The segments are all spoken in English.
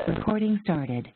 Recording started.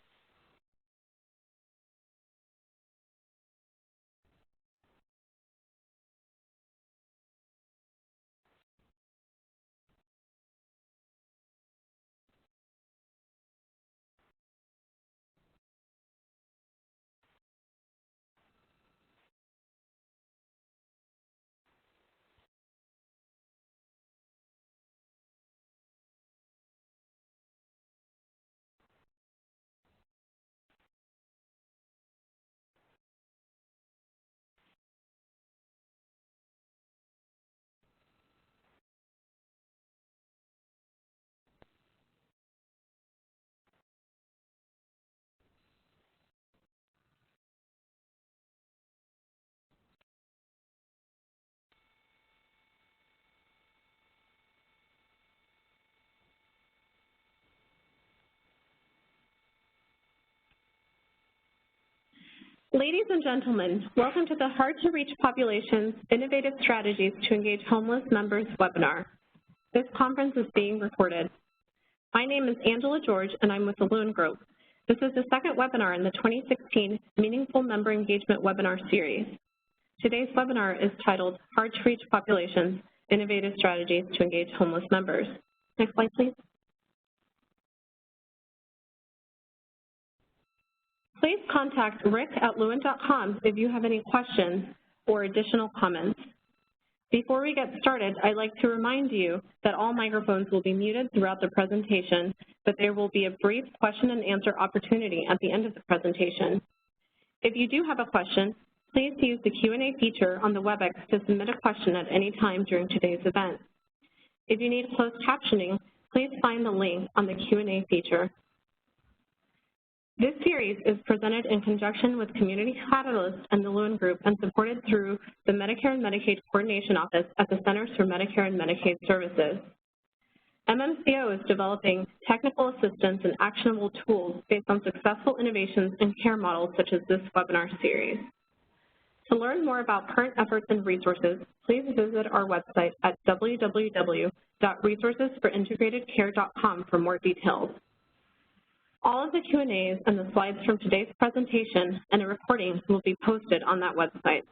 Ladies and gentlemen, welcome to the Hard-to-Reach Populations Innovative Strategies to Engage Homeless Members webinar. This conference is being recorded. My name is Angela George, and I'm with the Loon Group. This is the second webinar in the 2016 Meaningful Member Engagement webinar series. Today's webinar is titled Hard-to-Reach Populations Innovative Strategies to Engage Homeless Members. Next slide, please. Please contact rick@lewin.com if you have any questions or additional comments. Before we get started, I'd like to remind you that all microphones will be muted throughout the presentation, but there will be a brief question and answer opportunity at the end of the presentation. If you do have a question, please use the Q&A feature on the WebEx to submit a question at any time during today's event. If you need closed captioning, please find the link on the Q&A feature. This series is presented in conjunction with Community Catalyst and the Loon Group and supported through the Medicare and Medicaid Coordination Office at the Centers for Medicare and Medicaid Services. MMCO is developing technical assistance and actionable tools based on successful innovations in care models such as this webinar series. To learn more about current efforts and resources, please visit our website at www.resourcesforintegratedcare.com for more details. All of the Q&As and the slides from today's presentation and a recording will be posted on that website.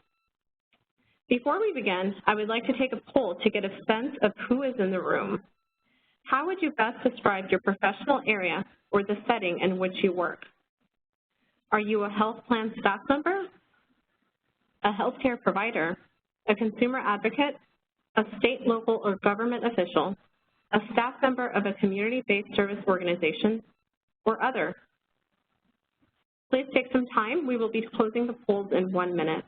Before we begin, I would like to take a poll to get a sense of who is in the room. How would you best describe your professional area or the setting in which you work? Are you a health plan staff member, a healthcare provider, a consumer advocate, a state, local, or government official, a staff member of a community-based service organization, or other? Please take some time. We will be closing the polls in 1 minute.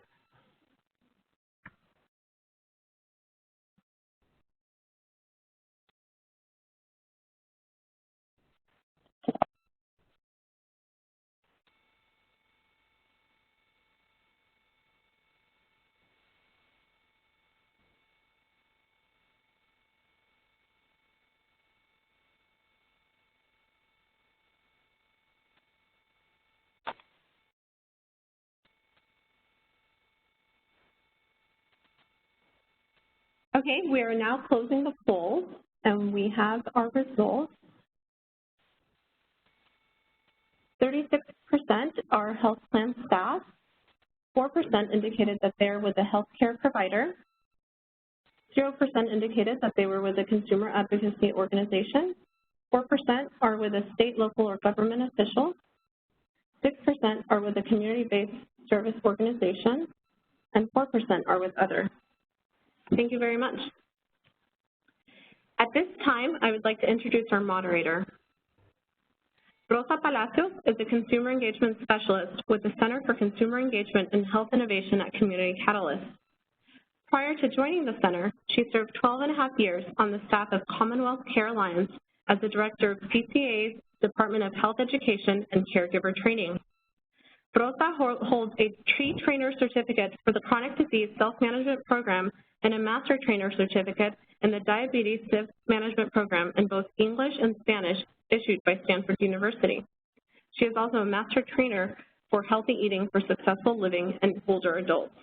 Okay, we are now closing the polls, and we have our results. 36% are health plan staff, 4% indicated that they're with a healthcare provider, 0% indicated that they were with a consumer advocacy organization, 4% are with a state, local, or government official, 6% are with a community-based service organization, and 4% are with other. Thank you very much. At this time, I would like to introduce our moderator. Rosa Palacios is a Consumer Engagement Specialist with the Center for Consumer Engagement and Health Innovation at Community Catalyst. Prior to joining the Center, she served 12.5 years on the staff of Commonwealth Care Alliance as the Director of PCA's Department of Health Education and Caregiver Training. Rosa holds a Tree Trainer Certificate for the Chronic Disease Self-Management Program and a Master Trainer Certificate in the Diabetes Management Program in both English and Spanish issued by Stanford University. She is also a Master Trainer for Healthy Eating for Successful Living in Older Adults.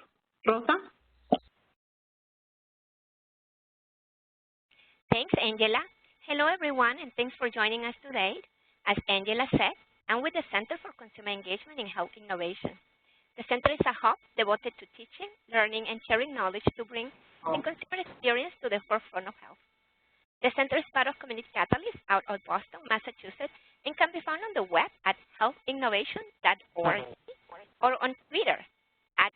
Rosa? Thanks, Angela. Hello, everyone, and thanks for joining us today. As Angela said, I'm with the Center for Consumer Engagement in Health Innovation. The center is a hub devoted to teaching, learning, and sharing knowledge to bring the consumer experience to the forefront of health. The center is part of Community Catalyst out of Boston, Massachusetts, and can be found on the web at healthinnovation.org or on Twitter at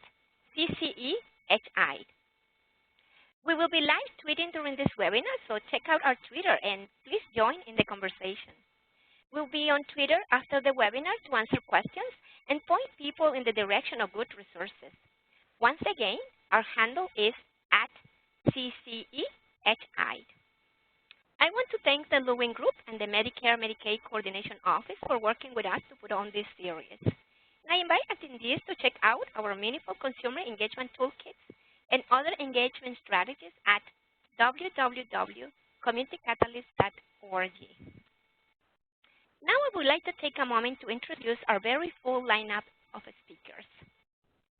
CCEHI. We will be live tweeting during this webinar, so check out our Twitter and please join in the conversation. We'll be on Twitter after the webinar to answer questions and point people in the direction of good resources. Once again, our handle is at CCEHI. I want to thank the Lewin Group and the Medicare and Medicaid Coordination Office for working with us to put on this series. And I invite attendees to check out our meaningful consumer engagement toolkits and other engagement strategies at www.communitycatalyst.org. Now I would like to take a moment to introduce our very full lineup of speakers.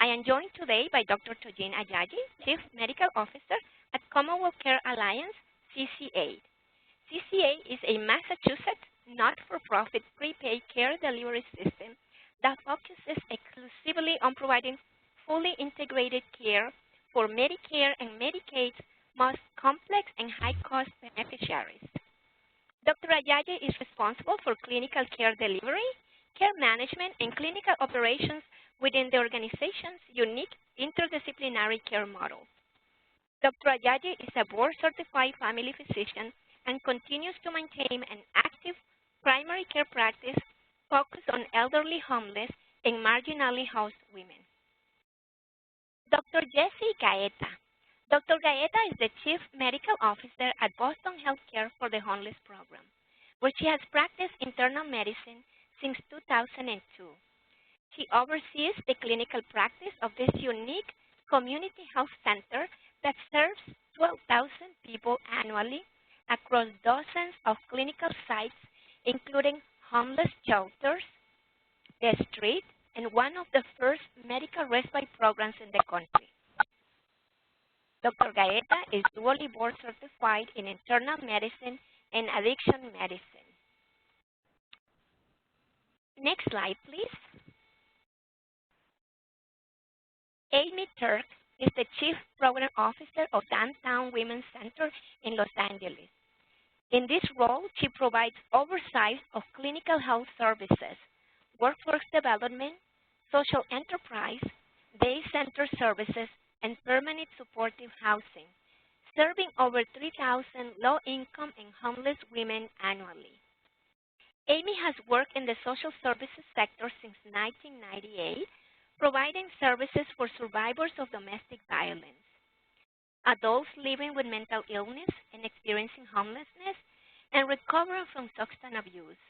I am joined today by Dr. Tojin Ajayi, Chief Medical Officer at Commonwealth Care Alliance, CCA. CCA is a Massachusetts not-for-profit prepaid care delivery system that focuses exclusively on providing fully integrated care for Medicare and Medicaid's most complex and high-cost beneficiaries. Dr. Ajayi is responsible for clinical care delivery, care management, and clinical operations within the organization's unique interdisciplinary care model. Dr. Ajayi is a board-certified family physician and continues to maintain an active primary care practice focused on elderly, homeless, and marginally housed women. Dr. Jesse Gator. Dr. Gaeta is the Chief Medical Officer at Boston Healthcare for the Homeless Program, where she has practiced internal medicine since 2002. She oversees the clinical practice of this unique community health center that serves 12,000 people annually across dozens of clinical sites, including homeless shelters, the street, and one of the first medical respite programs in the country. Dr. Gaeta is dually board certified in internal medicine and addiction medicine. Next slide, please. Amy Turk is the Chief Program Officer of Downtown Women's Center in Los Angeles. In this role, she provides oversight of clinical health services, workforce development, social enterprise, day center services, and permanent supportive housing, serving over 3,000 low-income and homeless women annually. Amy has worked in the social services sector since 1998, providing services for survivors of domestic violence, adults living with mental illness and experiencing homelessness, and recovering from substance abuse.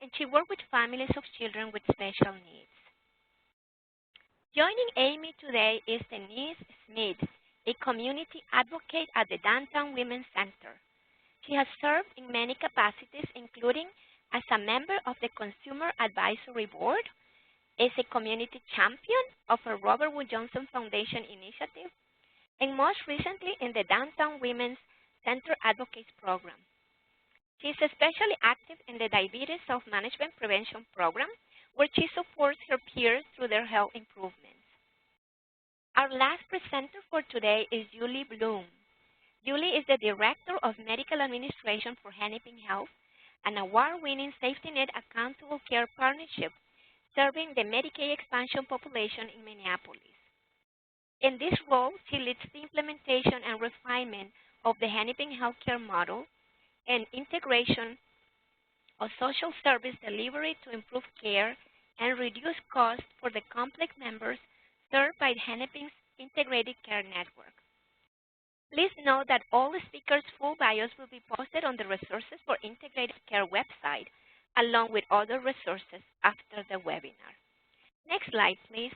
And she worked with families of children with special needs. Joining Amy today is Denise Smith, a community advocate at the Downtown Women's Center. She has served in many capacities, including as a member of the Consumer Advisory Board, as a community champion of a Robert Wood Johnson Foundation initiative, and most recently in the Downtown Women's Center Advocates Program. She is especially active in the Diabetes Self-Management Prevention Program, where she supports her peers through their health improvements. Our last presenter for today is Julie Bloom. Julie is the Director of Medical Administration for Hennepin Health, an award-winning safety net accountable care partnership serving the Medicaid expansion population in Minneapolis. In this role, she leads the implementation and refinement of the Hennepin healthcare model and integration of social service delivery to improve care and reduce costs for the complex members served by Hennepin's Integrated Care Network. Please note that all the speakers' full bios will be posted on the Resources for Integrated Care website, along with other resources after the webinar. Next slide, please.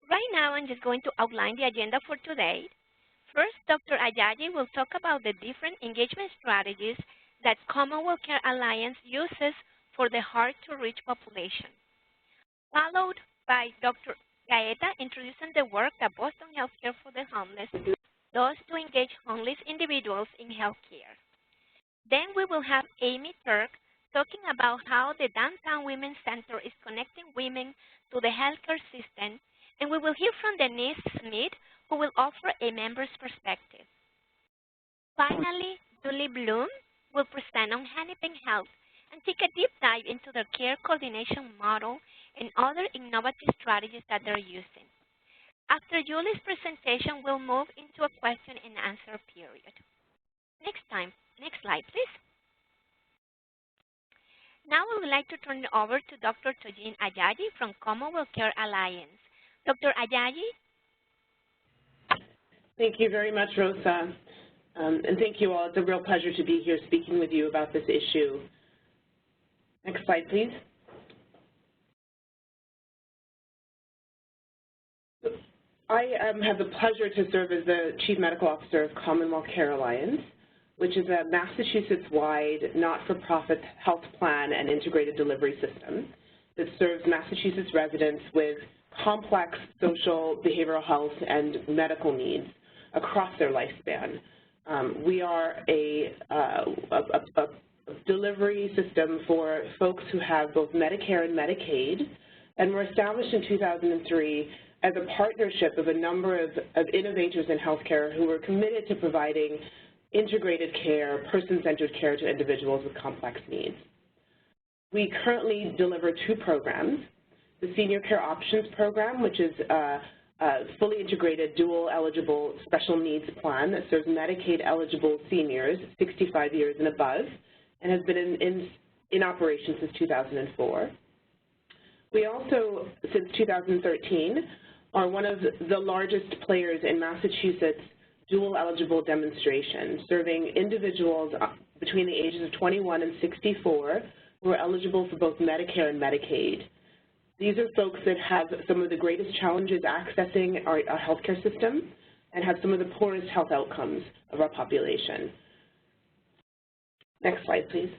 Right now, I'm just going to outline the agenda for today. First, Dr. Ajayi will talk about the different engagement strategies that Commonwealth Care Alliance uses for the hard-to-reach population, followed by Dr. Gaeta introducing the work that Boston Healthcare for the Homeless does to engage homeless individuals in healthcare. Then we will have Amy Turk talking about how the Downtown Women's Center is connecting women to the healthcare system, and we will hear from Denise Smith, who will offer a member's perspective. Finally, Julie Bloom will present on Hennepin Health and take a deep dive into their care coordination model and other innovative strategies that they're using. After Julie's presentation, we'll move into a question and answer period. Next slide, please. Now I would like to turn it over to Dr. Tojin Ajayi from Commonwealth Care Alliance. Dr. Ajayi? Thank you very much, Rosa. And thank you all. It's a real pleasure to be here speaking with you about this issue. Next slide, please. I have the pleasure to serve as the Chief Medical Officer of Commonwealth Care Alliance, which is a Massachusetts-wide not-for-profit health plan and integrated delivery system that serves Massachusetts residents with complex social, behavioral health, and medical needs across their lifespan. We are a delivery system for folks who have both Medicare and Medicaid, and were established in 2003 as a partnership of a number of innovators in healthcare who were committed to providing integrated care, person-centered care to individuals with complex needs. We currently deliver 2 programs: the Senior Care Options Program, which is a fully integrated, dual-eligible special needs plan that serves Medicaid-eligible seniors 65 years and above, and has been in operation since 2004. We also, since 2013, are one of the largest players in Massachusetts dual-eligible demonstration, serving individuals between the ages of 21 and 64 who are eligible for both Medicare and Medicaid. These are folks that have some of the greatest challenges accessing our healthcare system and have some of the poorest health outcomes of our population. Next slide, please.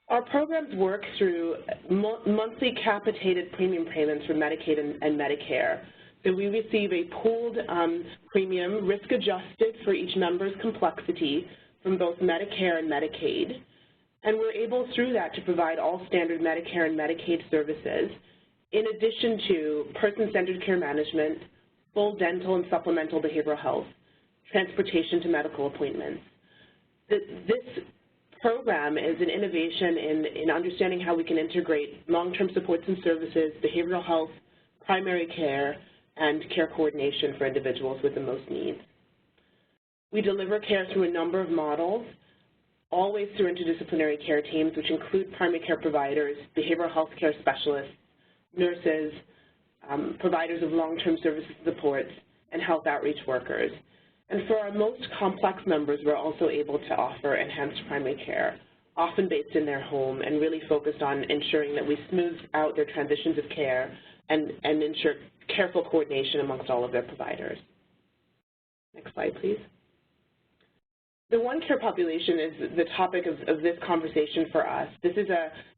Our programs work through monthly capitated premium payments for Medicaid and Medicare. So we receive a pooled premium, risk-adjusted for each member's complexity from both Medicare and Medicaid. And we're able, through that, to provide all standard Medicare and Medicaid services, in addition to person-centered care management, full dental and supplemental behavioral health, transportation to medical appointments. This program is an innovation in understanding how we can integrate long-term supports and services, behavioral health, primary care, and care coordination for individuals with the most needs. We deliver care through a number of models, always through interdisciplinary care teams, which include primary care providers, behavioral health care specialists, nurses, providers of long-term services and supports, and health outreach workers. And for our most complex members, we're also able to offer enhanced primary care, often based in their home, and really focused on ensuring that we smooth out their transitions of care and ensure careful coordination amongst all of their providers. Next slide, please. The OneCare population is the topic of this conversation for us. This is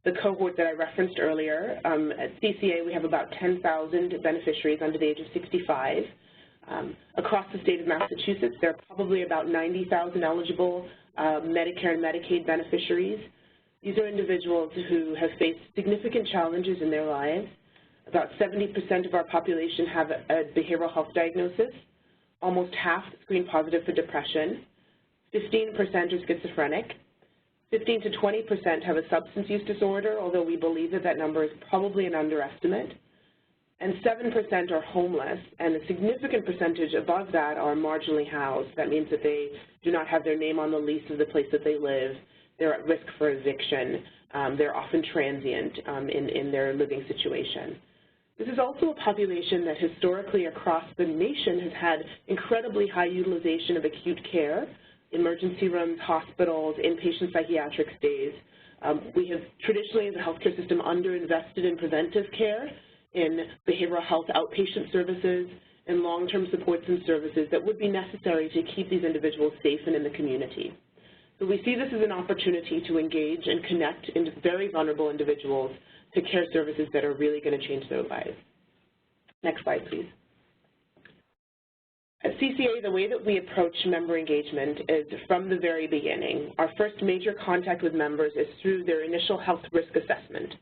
the cohort that I referenced earlier. At CCA, we have about 10,000 beneficiaries under the age of 65. Across the state of Massachusetts, there are probably about 90,000 eligible Medicare and Medicaid beneficiaries. These are individuals who have faced significant challenges in their lives. About 70% of our population have a behavioral health diagnosis. Almost half screen positive for depression. 15% are schizophrenic. 15 to 20% have a substance use disorder, although we believe that number is probably an underestimate. And 7% are homeless, and a significant percentage above that are marginally housed. That means that they do not have their name on the lease of the place that they live. They're at risk for eviction. They're often transient in their living situation. This is also a population that historically across the nation has had incredibly high utilization of acute care, emergency rooms, hospitals, inpatient psychiatric stays. We have traditionally, as a healthcare system, underinvested in preventive care, in behavioral health outpatient services, and long-term supports and services that would be necessary to keep these individuals safe and in the community. So we see this as an opportunity to engage and connect very vulnerable individuals to care services that are really going to change their lives. Next slide, please. At CCA, the way that we approach member engagement is from the very beginning. Our first major contact with members is through their initial health risk assessment.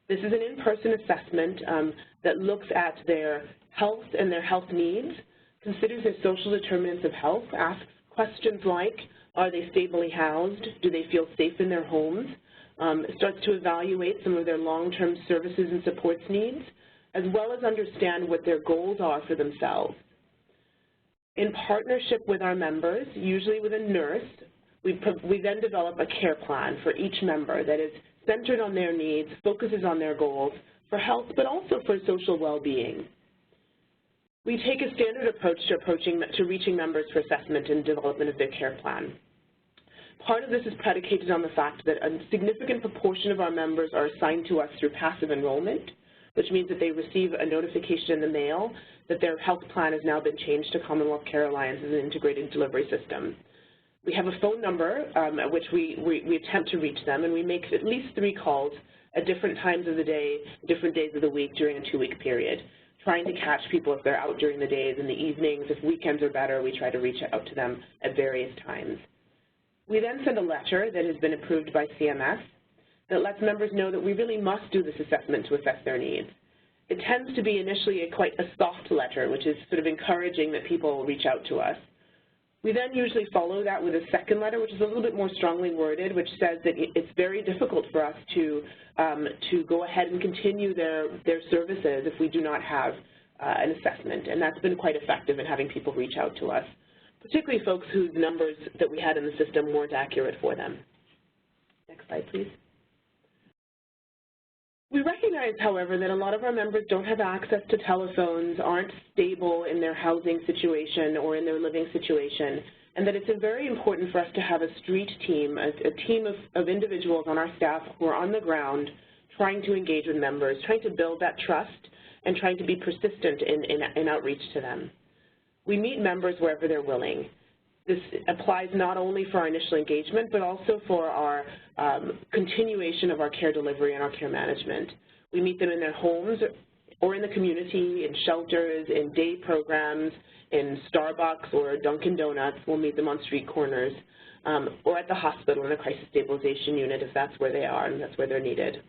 This is an in-person assessment that looks at their health and their health needs, considers their social determinants of health, asks questions like, are they stably housed? Do they feel safe in their homes? Starts to evaluate some of their long-term services and supports needs, as well as understand what their goals are for themselves. In partnership with our members, usually with a nurse, we then develop a care plan for each member that is centered on their needs, focuses on their goals for health, but also for social well-being. We take a standard approach to reaching members for assessment and development of their care plan. Part of this is predicated on the fact that a significant proportion of our members are assigned to us through passive enrollment, which means that they receive a notification in the mail that their health plan has now been changed to Commonwealth Care Alliance as an integrated delivery system. We have a phone number at which we attempt to reach them, and we make at least 3 calls at different times of the day, different days of the week during a 2-week period, trying to catch people if they're out during the days and the evenings. If weekends are better, we try to reach out to them at various times. We then send a letter that has been approved by CMS that lets members know that we really must do this assessment to assess their needs. It tends to be initially quite a soft letter, which is sort of encouraging that people reach out to us. We then usually follow that with a second letter, which is a little bit more strongly worded, which says that it's very difficult for us to go ahead and continue their services if we do not have an assessment, and that's been quite effective in having people reach out to us, particularly folks whose numbers that we had in the system weren't accurate for them. Next slide, please. We recognize, however, that a lot of our members don't have access to telephones, aren't stable in their housing situation or in their living situation, and that it's very important for us to have a street team, a team of individuals on our staff who are on the ground trying to engage with members, trying to build that trust, and trying to be persistent in outreach to them. We meet members wherever they're willing. This applies not only for our initial engagement, but also for our continuation of our care delivery and our care management. We meet them in their homes or in the community, in shelters, in day programs, in Starbucks or Dunkin' Donuts. We'll meet them on street corners, or at the hospital in a crisis stabilization unit if that's where they are and that's where they're needed.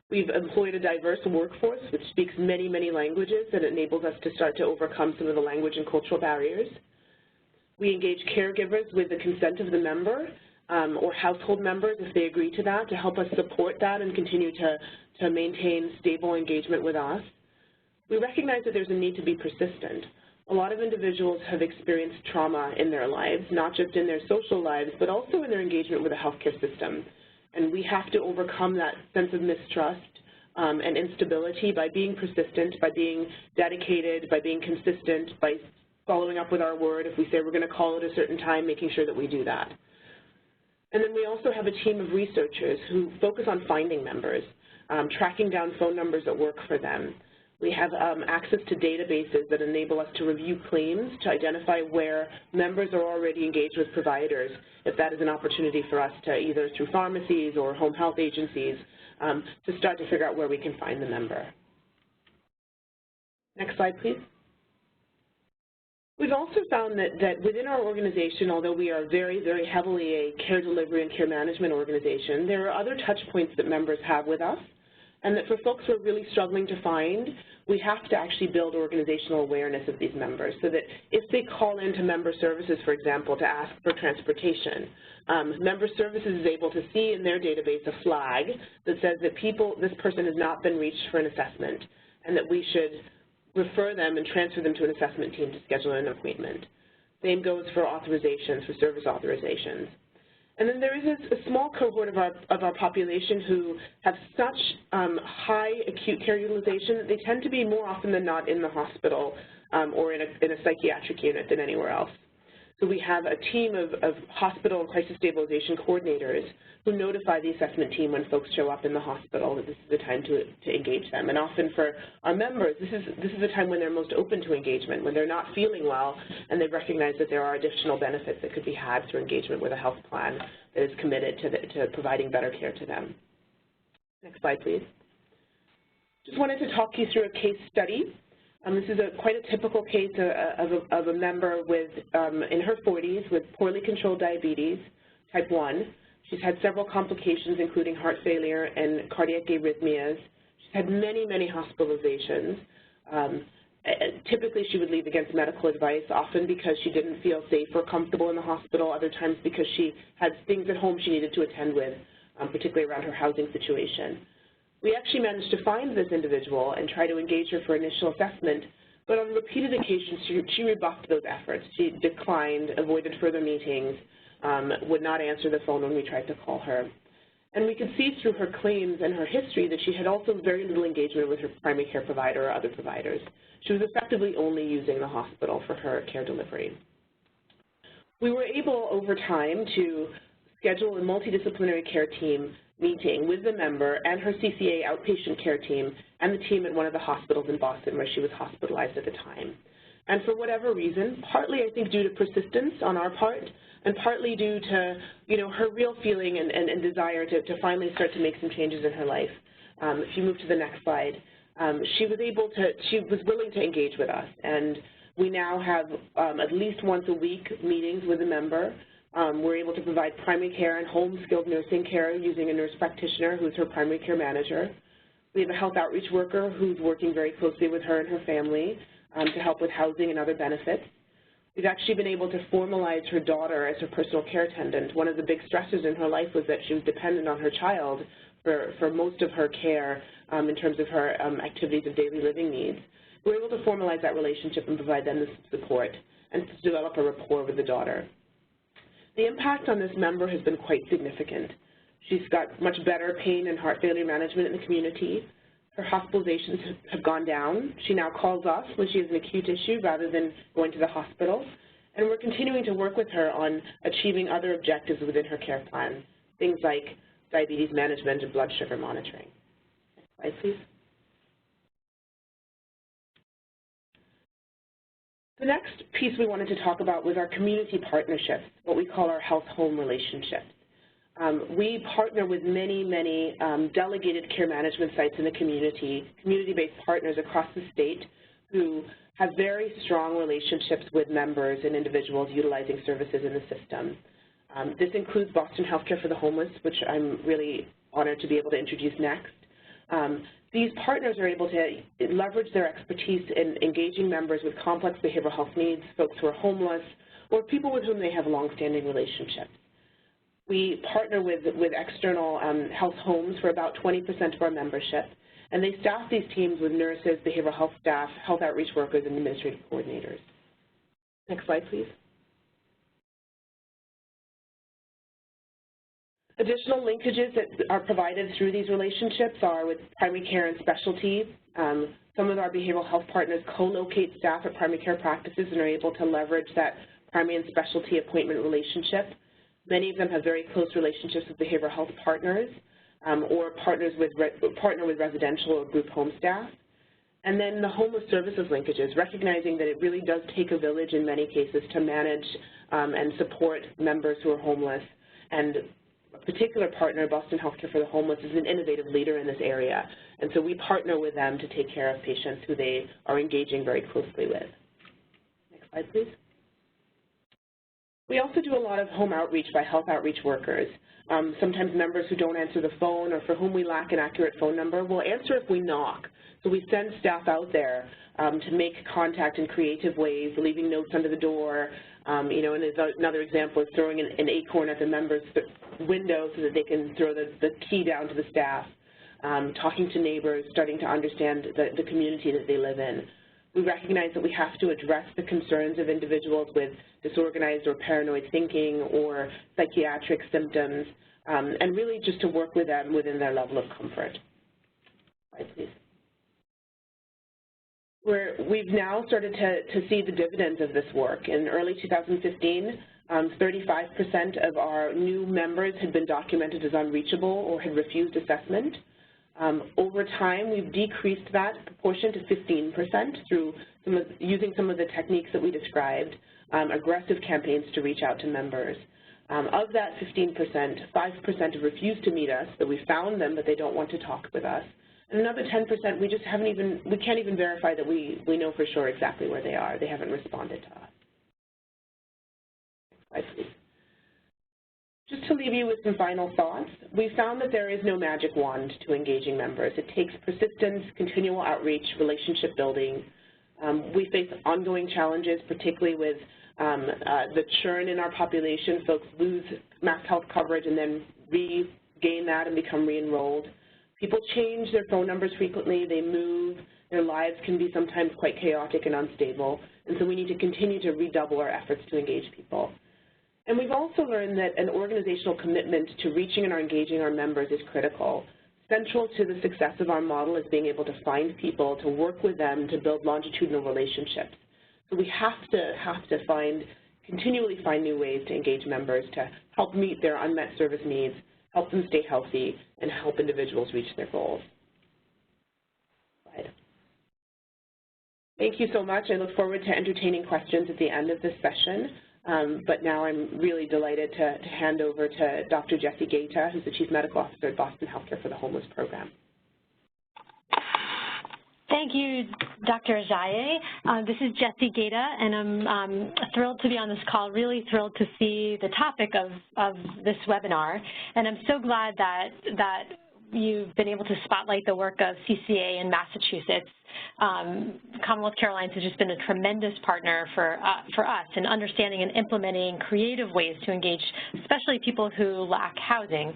We've employed a diverse workforce which speaks many, many languages that enables us to start to overcome some of the language and cultural barriers. We engage caregivers with the consent of the member or household members if they agree to that, to help us support that and continue to maintain stable engagement with us. We recognize that there's a need to be persistent. A lot of individuals have experienced trauma in their lives, not just in their social lives, but also in their engagement with the healthcare system. And we have to overcome that sense of mistrust and instability by being persistent, by being dedicated, by being consistent, by following up with our word. If we say we're going to call at a certain time, making sure that we do that. And then we also have a team of researchers who focus on finding members, tracking down phone numbers that work for them. We have access to databases that enable us to review claims, to identify where members are already engaged with providers, if that is an opportunity for us to, either through pharmacies or home health agencies, to start to figure out where we can find the member. Next slide, please. We've also found that within our organization, although we are very, very heavily a care delivery and care management organization, there are other touch points that members have with us, and that for folks who are really struggling to find, we have to actually build organizational awareness of these members so that if they call into member services, for example, to ask for transportation, member services is able to see in their database a flag that says that this person has not been reached for an assessment and that we should refer them and transfer them to an assessment team to schedule an appointment. Same goes for authorizations, for service authorizations. And then there is a small cohort of our population who have such high acute care utilization that they tend to be more often than not in the hospital or in a psychiatric unit than anywhere else. So we have a team of hospital and crisis stabilization coordinators who notify the assessment team when folks show up in the hospital that this is the time to engage them. And often for our members, this is the time when they're most open to engagement, when they're not feeling well and they recognize that there are additional benefits that could be had through engagement with a health plan that is committed to providing better care to them. Next slide, please. Just wanted to talk you through a case study This is quite a typical case of a member with, in her 40s with poorly controlled diabetes, type 1. She's had several complications, including heart failure and cardiac arrhythmias. She's had many, many hospitalizations. Typically, she would leave against medical advice, often because she didn't feel safe or comfortable in the hospital, other times because she had things at home she needed to attend with, particularly around her housing situation. We actually managed to find this individual and try to engage her for initial assessment, but on repeated occasions, she rebuffed those efforts. She declined, avoided further meetings, would not answer the phone when we tried to call her. And we could see through her claims and her history that she had also very little engagement with her primary care provider or other providers. She was effectively only using the hospital for her care delivery. We were able, over time, to schedule a multidisciplinary care team meeting with the member and her CCA outpatient care team and the team at one of the hospitals in Boston where she was hospitalized at the time. And for whatever reason, partly I think due to persistence on our part, and partly due to, her real feeling and desire to finally start to make some changes in her life. If you move to the next slide, she was willing to engage with us, and we now have at least once a week meetings with a member. We're able to provide primary care and home skilled nursing care using a nurse practitioner who's her primary care manager. We have a health outreach worker who's working very closely with her and her family to help with housing and other benefits. We've actually been able to formalize her daughter as her personal care attendant. One of the big stresses in her life was that she was dependent on her child for most of her care in terms of her activities of daily living needs. We were able to formalize that relationship and provide them the support and to develop a rapport with the daughter. The impact on this member has been quite significant. She's got much better pain and heart failure management in the community. Her hospitalizations have gone down. She now calls us when she has an acute issue rather than going to the hospital. And we're continuing to work with her on achieving other objectives within her care plan, things like diabetes management and blood sugar monitoring. Next slide, please. The next piece we wanted to talk about was our community partnerships, what we call our health-home relationships. We partner with many, many delegated care management sites in the community-based partners across the state who have very strong relationships with members and individuals utilizing services in the system. This includes Boston Healthcare for the Homeless, which I'm really honored to be able to introduce next. These partners are able to leverage their expertise in engaging members with complex behavioral health needs, folks who are homeless, or people with whom they have long-standing relationships. We partner with external health homes for about 20% of our membership, and they staff these teams with nurses, behavioral health staff, health outreach workers, and administrative coordinators. Next slide, please. Additional linkages that are provided through these relationships are with primary care and specialty. Some of our behavioral health partners co-locate staff at primary care practices and are able to leverage that primary and specialty appointment relationship. Many of them have very close relationships with behavioral health partners or partner with residential or group home staff. And then the homeless services linkages, recognizing that it really does take a village in many cases to manage and support members who are homeless. And a particular partner, Boston Healthcare for the Homeless, is an innovative leader in this area. And so we partner with them to take care of patients who they are engaging very closely with. Next slide, please. We also do a lot of home outreach by health outreach workers. Sometimes members who don't answer the phone or for whom we lack an accurate phone number will answer if we knock. So we send staff out there to make contact in creative ways, leaving notes under the door. And another example is throwing an acorn at the member's window so that they can throw the key down to the staff, talking to neighbors, starting to understand the community that they live in. We recognize that we have to address the concerns of individuals with disorganized or paranoid thinking or psychiatric symptoms, and really just to work with them within their level of comfort. Slide, please. We've now started to see the dividends of this work. In early 2015, 35% of our new members had been documented as unreachable or had refused assessment. Over time, we've decreased that proportion to 15% through using some of the techniques that we described, aggressive campaigns to reach out to members. Of that 15%, 5% have refused to meet us, that we found them, but they don't want to talk with us. And another 10%, we can't even verify that we know for sure exactly where they are. They haven't responded to us. Next slide, please. Just to leave you with some final thoughts, we found that there is no magic wand to engaging members. It takes persistence, continual outreach, relationship building. We face ongoing challenges, particularly with the churn in our population. Folks lose mass health coverage and then regain that and become re-enrolled. People change their phone numbers frequently. They move. Their lives can be sometimes quite chaotic and unstable. And so we need to continue to redouble our efforts to engage people. And we've also learned that an organizational commitment to reaching and engaging our members is critical. Central to the success of our model is being able to find people, to work with them, to build longitudinal relationships. So we have to continually find new ways to engage members, to help meet their unmet service needs, help them stay healthy, and help individuals reach their goals. Slide. Thank you so much. I look forward to entertaining questions at the end of this session. But now I'm really delighted to hand over to Dr. Jesse Gator, who's the Chief Medical Officer at Boston Healthcare for the Homeless Program. Thank you, Dr. Ajayi. This is Jesse Gator, and I'm thrilled to be on this call, really thrilled to see the topic of this webinar. And I'm so glad that you've been able to spotlight the work of CCA in Massachusetts. Commonwealth Care Alliance has just been a tremendous partner for us in understanding and implementing creative ways to engage, especially people who lack housing.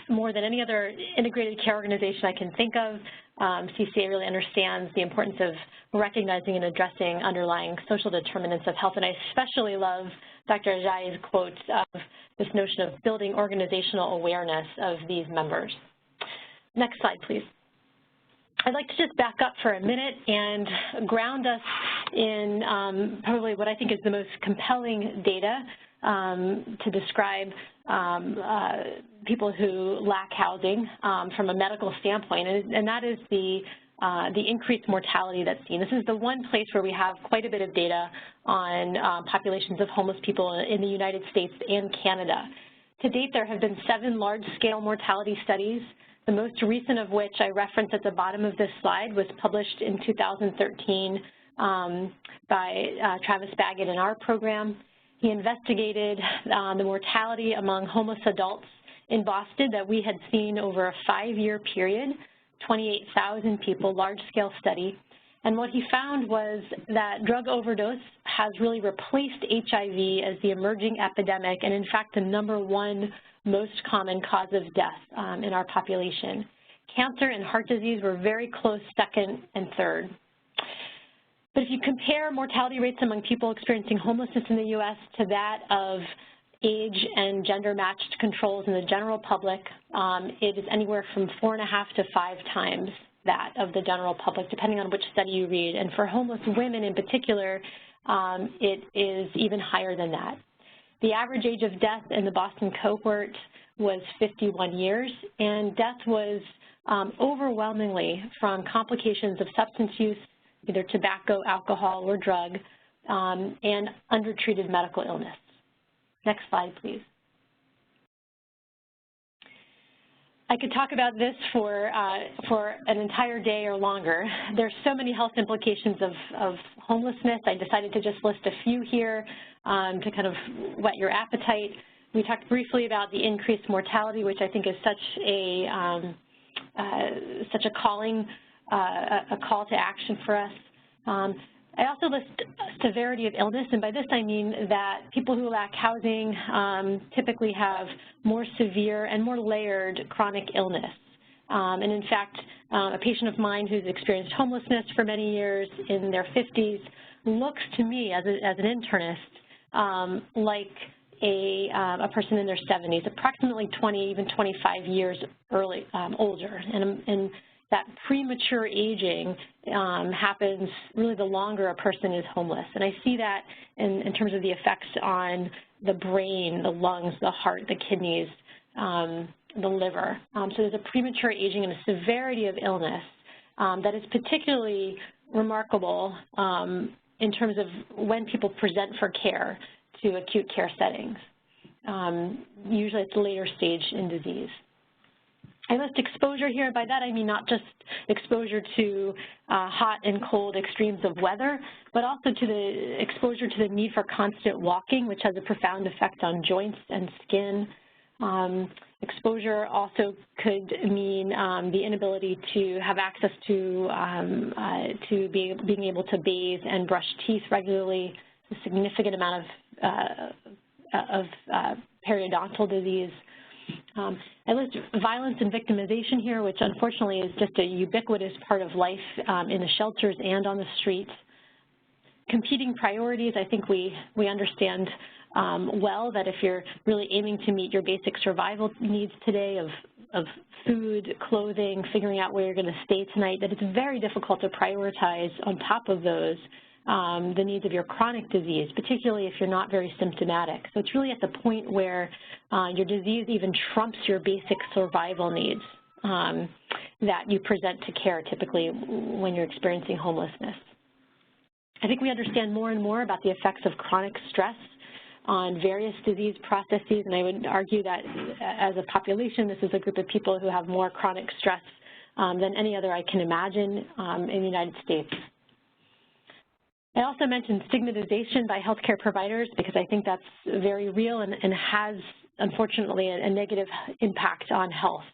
More than any other integrated care organization I can think of, CCA really understands the importance of recognizing and addressing underlying social determinants of health. And I especially love Dr. Ajayi's quote of this notion of building organizational awareness of these members. Next slide, please. I'd like to just back up for a minute and ground us in probably what I think is the most compelling data to describe people who lack housing from a medical standpoint, and that is the increased mortality that's seen. This is the one place where we have quite a bit of data on populations of homeless people in the United States and Canada. To date, there have been 7 large-scale mortality studies, the most recent of which I referenced at the bottom of this slide was published in 2013 by Travis Baggett in our program. He investigated the mortality among homeless adults in Boston that we had seen over a 5-year period, 28,000 people, large-scale study. And what he found was that drug overdose has really replaced HIV as the emerging epidemic and, in fact, the #1 most common cause of death in our population. Cancer and heart disease were very close second and third. But if you compare mortality rates among people experiencing homelessness in the U.S. to that of age and gender-matched controls in the general public, it is anywhere from 4.5 to 5 times that of the general public, depending on which study you read. And for homeless women in particular, it is even higher than that. The average age of death in the Boston cohort was 51 years, and death was overwhelmingly from complications of substance use, either tobacco, alcohol, or drug, and undertreated medical illness. Next slide, please. I could talk about this for an entire day or longer. There's so many health implications of homelessness. I decided to just list a few here to kind of whet your appetite. We talked briefly about the increased mortality, which I think is such a call to action for us. I also list severity of illness, and by this I mean that people who lack housing typically have more severe and more layered chronic illness. And in fact, a patient of mine who's experienced homelessness for many years in their 50s looks to me as an internist like a person in their 70s, approximately 20, even 25 years older. And that premature aging happens really the longer a person is homeless. And I see that in terms of the effects on the brain, the lungs, the heart, the kidneys, the liver. So there's a premature aging and a severity of illness that is particularly remarkable in terms of when people present for care to acute care settings. Usually it's later stage in disease. I list exposure here. By that I mean not just exposure to hot and cold extremes of weather, but also to the exposure to the need for constant walking, which has a profound effect on joints and skin. Exposure also could mean the inability to have access to being able to bathe and brush teeth regularly, a significant amount of periodontal disease. I list violence and victimization here, which unfortunately is just a ubiquitous part of life in the shelters and on the streets. Competing priorities, I think we understand well that if you're really aiming to meet your basic survival needs today of food, clothing, figuring out where you're going to stay tonight, that it's very difficult to prioritize on top of those the needs of your chronic disease, particularly if you're not very symptomatic. So it's really at the point where your disease even trumps your basic survival needs that you present to care typically when you're experiencing homelessness. I think we understand more and more about the effects of chronic stress on various disease processes, and I would argue that as a population, this is a group of people who have more chronic stress than any other I can imagine in the United States. I also mentioned stigmatization by healthcare providers because I think that's very real and has, unfortunately, a negative impact on health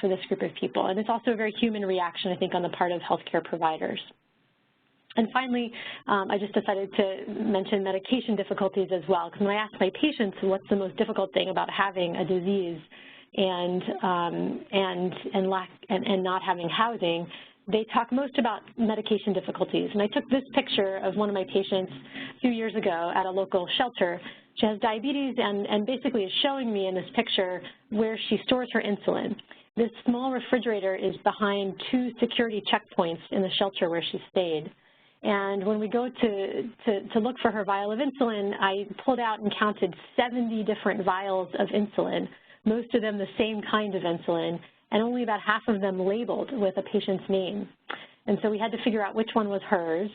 for this group of people. And it's also a very human reaction, I think, on the part of healthcare providers. And finally, I just decided to mention medication difficulties as well, because when I ask my patients what's the most difficult thing about having a disease and not having housing, they talk most about medication difficulties. And I took this picture of one of my patients a few years ago at a local shelter. She has diabetes and basically is showing me in this picture where she stores her insulin. This small refrigerator is behind 2 security checkpoints in the shelter where she stayed. And when we go to look for her vial of insulin, I pulled out and counted 70 different vials of insulin, most of them the same kind of insulin, and only about half of them labeled with a patient's name. And so we had to figure out which one was hers.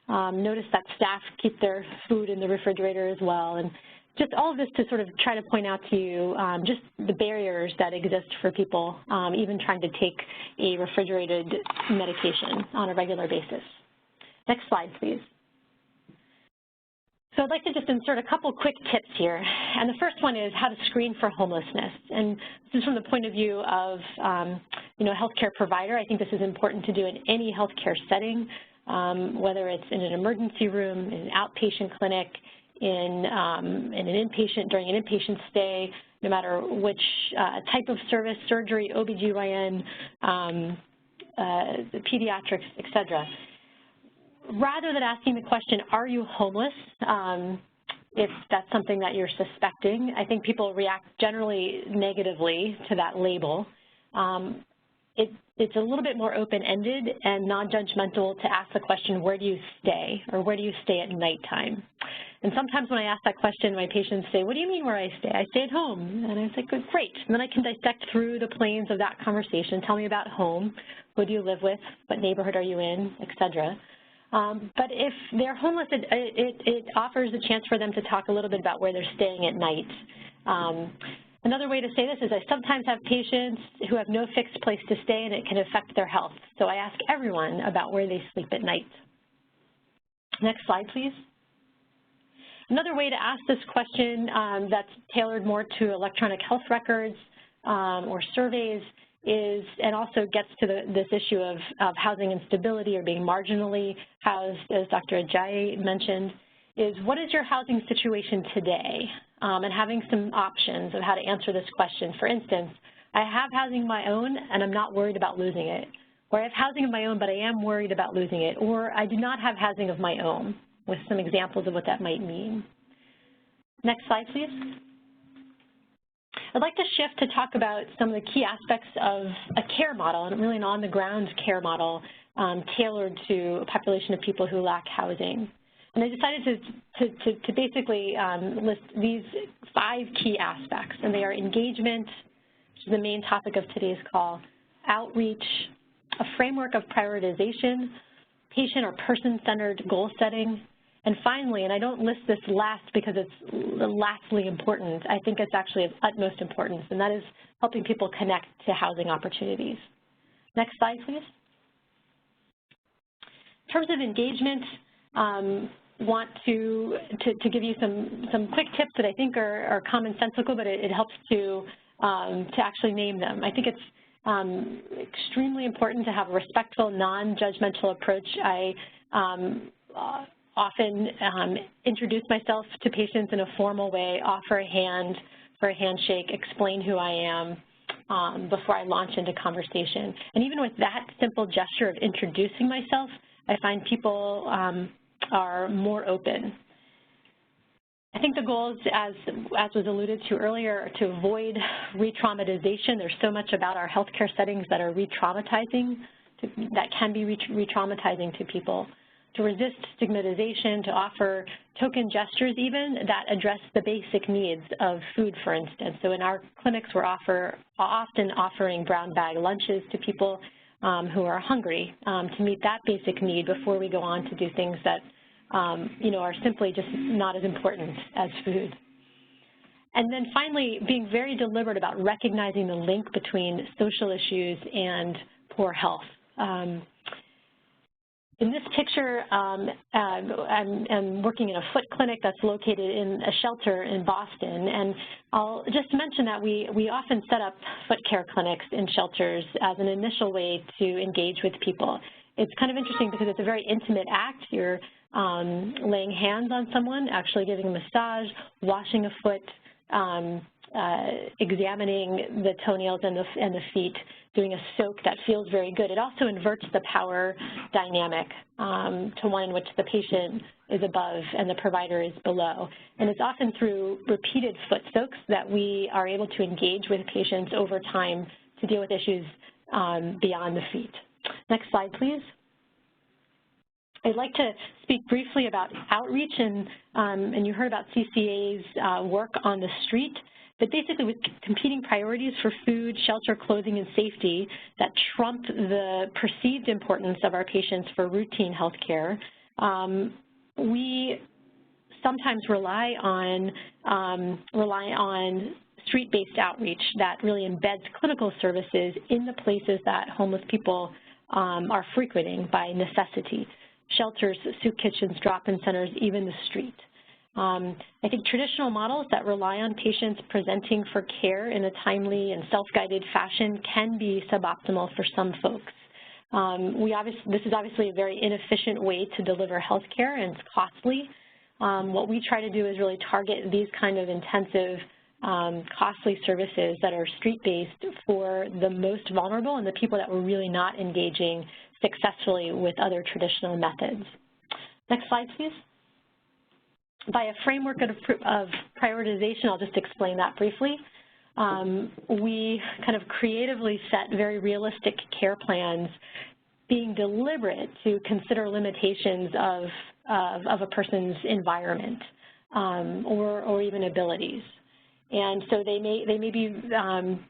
Notice that staff keep their food in the refrigerator as well. And just all of this to sort of try to point out to you just the barriers that exist for people even trying to take a refrigerated medication on a regular basis. Next slide, please. So I'd like to just insert a couple quick tips here. And the first one is how to screen for homelessness. And this is from the point of view of a healthcare provider. I think this is important to do in any healthcare setting, whether it's in an emergency room, in an outpatient clinic, in an inpatient, during an inpatient stay, no matter which type of service, surgery, OBGYN, pediatrics, et cetera. Rather than asking the question, are you homeless, if that's something that you're suspecting, I think people react generally negatively to that label. It's a little bit more open-ended and non-judgmental to ask the question, where do you stay, or where do you stay at nighttime? And sometimes when I ask that question, my patients say, what do you mean where I stay? I stay at home. And I say, good, great. And then I can dissect through the planes of that conversation. Tell me about home. Who do you live with? What neighborhood are you in, et cetera. But if they're homeless, it offers a chance for them to talk a little bit about where they're staying at night. Another way to say this is I sometimes have patients who have no fixed place to stay and it can affect their health. So I ask everyone about where they sleep at night. Next slide, please. Another way to ask this question that's tailored more to electronic health records or surveys is, and also gets to this issue of housing instability or being marginally housed, as Dr. Ajayi mentioned, is what is your housing situation today? And having some options of how to answer this question. For instance, I have housing of my own and I'm not worried about losing it. Or I have housing of my own but I am worried about losing it. Or I do not have housing of my own, with some examples of what that might mean. Next slide, please. I'd like to shift to talk about some of the key aspects of a care model, and really an on-the-ground care model tailored to a population of people who lack housing. And I decided to basically list these 5 key aspects, and they are engagement, which is the main topic of today's call, outreach, a framework of prioritization, patient or person-centered goal setting, And finally, and I don't list this last because it's lastly important, I think it's actually of utmost importance, and that is helping people connect to housing opportunities. Next slide, please. In terms of engagement, want to give you some quick tips that I think are commonsensical, but it helps to actually name them. I think it's extremely important to have a respectful, non-judgmental approach. I often introduce myself to patients in a formal way, offer a hand for a handshake, explain who I am before I launch into conversation. And even with that simple gesture of introducing myself, I find people are more open. I think the goal is, as was alluded to earlier, to avoid re-traumatization. There's so much about our healthcare settings that are re-traumatizing, that can be re-traumatizing to people. To resist stigmatization, to offer token gestures even that address the basic needs of food, for instance. So in our clinics, we're often offering brown bag lunches to people who are hungry to meet that basic need before we go on to do things that are simply just not as important as food. And then finally, being very deliberate about recognizing the link between social issues and poor health. In this picture, I'm working in a foot clinic that's located in a shelter in Boston, and I'll just mention that we often set up foot care clinics in shelters as an initial way to engage with people. It's kind of interesting because it's a very intimate act. You're laying hands on someone, actually giving a massage, washing a foot, examining the toenails and the feet, doing a soak that feels very good. It also inverts the power dynamic to one in which the patient is above and the provider is below. And it's often through repeated foot soaks that we are able to engage with patients over time to deal with issues beyond the feet. Next slide, please. I'd like to speak briefly about outreach, and you heard about CCA's work on the street. But basically, with competing priorities for food, shelter, clothing, and safety that trump the perceived importance of our patients for routine health care, we sometimes rely on street-based outreach that really embeds clinical services in the places that homeless people are frequenting by necessity. Shelters, soup kitchens, drop-in centers, even the street. I think traditional models that rely on patients presenting for care in a timely and self-guided fashion can be suboptimal for some folks. This is obviously a very inefficient way to deliver health care, and it's costly. What we try to do is really target these kind of intensive, costly services that are street-based for the most vulnerable and the people that were really not engaging successfully with other traditional methods. Next slide, please. By a framework of prioritization, I'll just explain that briefly. We kind of creatively set very realistic care plans, being deliberate to consider limitations of a person's environment or even abilities. And so they may be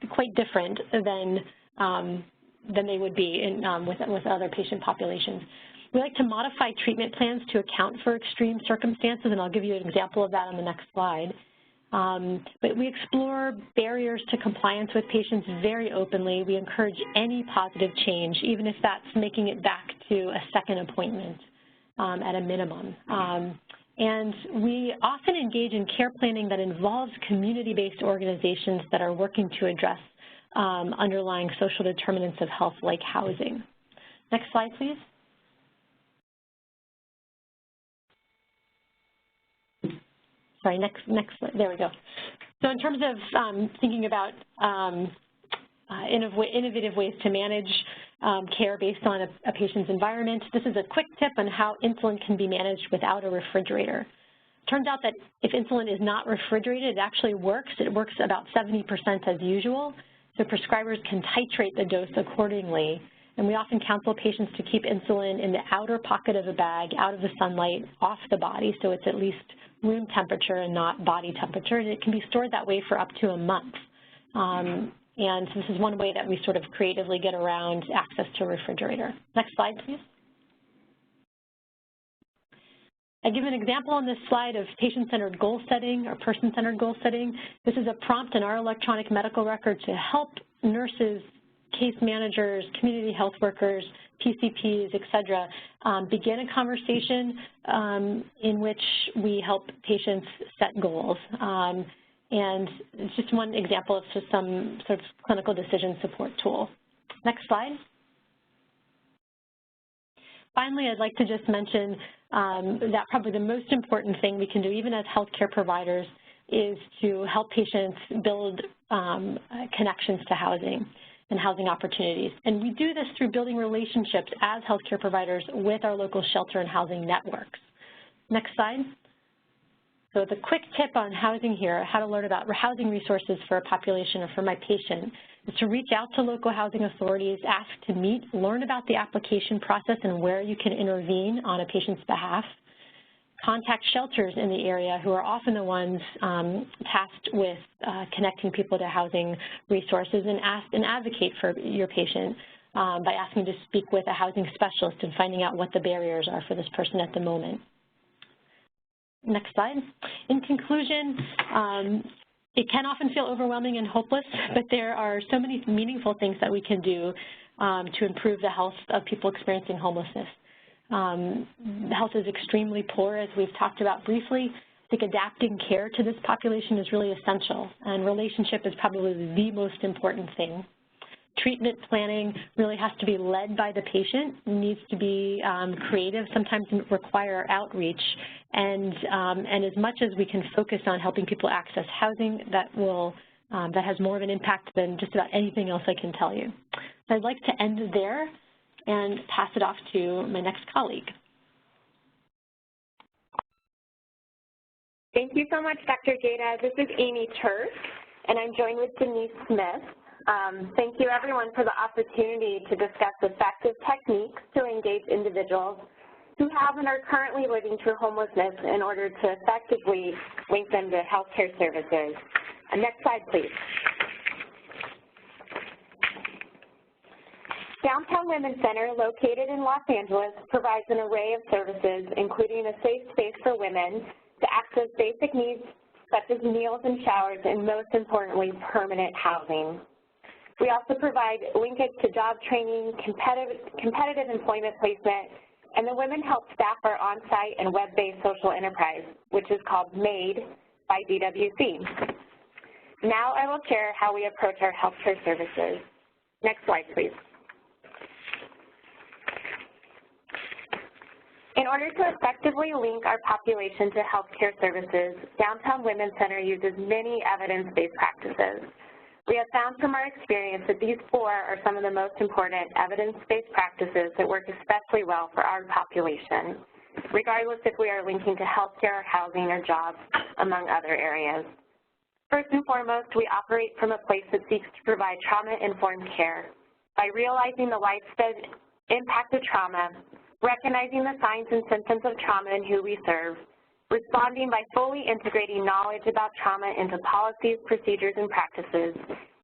quite different than they would be with other patient populations. We like to modify treatment plans to account for extreme circumstances, and I'll give you an example of that on the next slide. But we explore barriers to compliance with patients very openly. We encourage any positive change, even if that's making it back to a second appointment at a minimum. And we often engage in care planning that involves community-based organizations that are working to address underlying social determinants of health like housing. Next slide, please. Sorry, next, there we go. So in terms of thinking about innovative ways to manage care based on a patient's environment, this is a quick tip on how insulin can be managed without a refrigerator. Turns out that if insulin is not refrigerated, it actually works. It works about 70% as usual, so prescribers can titrate the dose accordingly. And we often counsel patients to keep insulin in the outer pocket of a bag, out of the sunlight, off the body, so it's at least room temperature and not body temperature, and it can be stored that way for up to a month. And this is one way that we sort of creatively get around access to a refrigerator. Next slide, please. I give an example on this slide of patient-centered goal setting or person-centered goal setting. This is a prompt in our electronic medical record to help nurses, case managers, community health workers, PCPs, et cetera, begin a conversation in which we help patients set goals. And it's just one example of just some sort of clinical decision support tool. Next slide. Finally, I'd like to just mention that probably the most important thing we can do, even as healthcare providers, is to help patients build connections to housing and housing opportunities. And we do this through building relationships as healthcare providers with our local shelter and housing networks. Next slide. So the quick tip on housing here, how to learn about housing resources for a population or for my patient, is to reach out to local housing authorities, ask to meet, learn about the application process and where you can intervene on a patient's behalf. Contact shelters in the area who are often the ones tasked with connecting people to housing resources, and ask and advocate for your patient by asking to speak with a housing specialist and finding out what the barriers are for this person at the moment. Next slide. In conclusion, it can often feel overwhelming and hopeless, but there are so many meaningful things that we can do to improve the health of people experiencing homelessness. Health is extremely poor, as we've talked about briefly. I think adapting care to this population is really essential, and relationship is probably the most important thing. Treatment planning really has to be led by the patient, needs to be creative, sometimes require outreach, and as much as we can focus on helping people access housing, that has more of an impact than just about anything else I can tell you. So I'd like to end there and pass it off to my next colleague. Thank you so much, Dr. Gator. This is Amy Turk, and I'm joined with Denise Smith. Thank you, everyone, for the opportunity to discuss effective techniques to engage individuals who have and are currently living through homelessness in order to effectively link them to healthcare services. Next slide, please. Downtown Women's Center, located in Los Angeles, provides an array of services, including a safe space for women to access basic needs such as meals and showers, and most importantly, permanent housing. We also provide linkage to job training, competitive employment placement, and the women help staff our on-site and web-based social enterprise, which is called MADE by DWC. Now I will share how we approach our healthcare services. Next slide, please. In order to effectively link our population to healthcare services, Downtown Women's Center uses many evidence-based practices. We have found from our experience that these 4 are some of the most important evidence-based practices that work especially well for our population, regardless if we are linking to healthcare, housing, or jobs, among other areas. First and foremost, we operate from a place that seeks to provide trauma-informed care by realizing the widespread impact of trauma, recognizing the signs and symptoms of trauma and who we serve, responding by fully integrating knowledge about trauma into policies, procedures, and practices,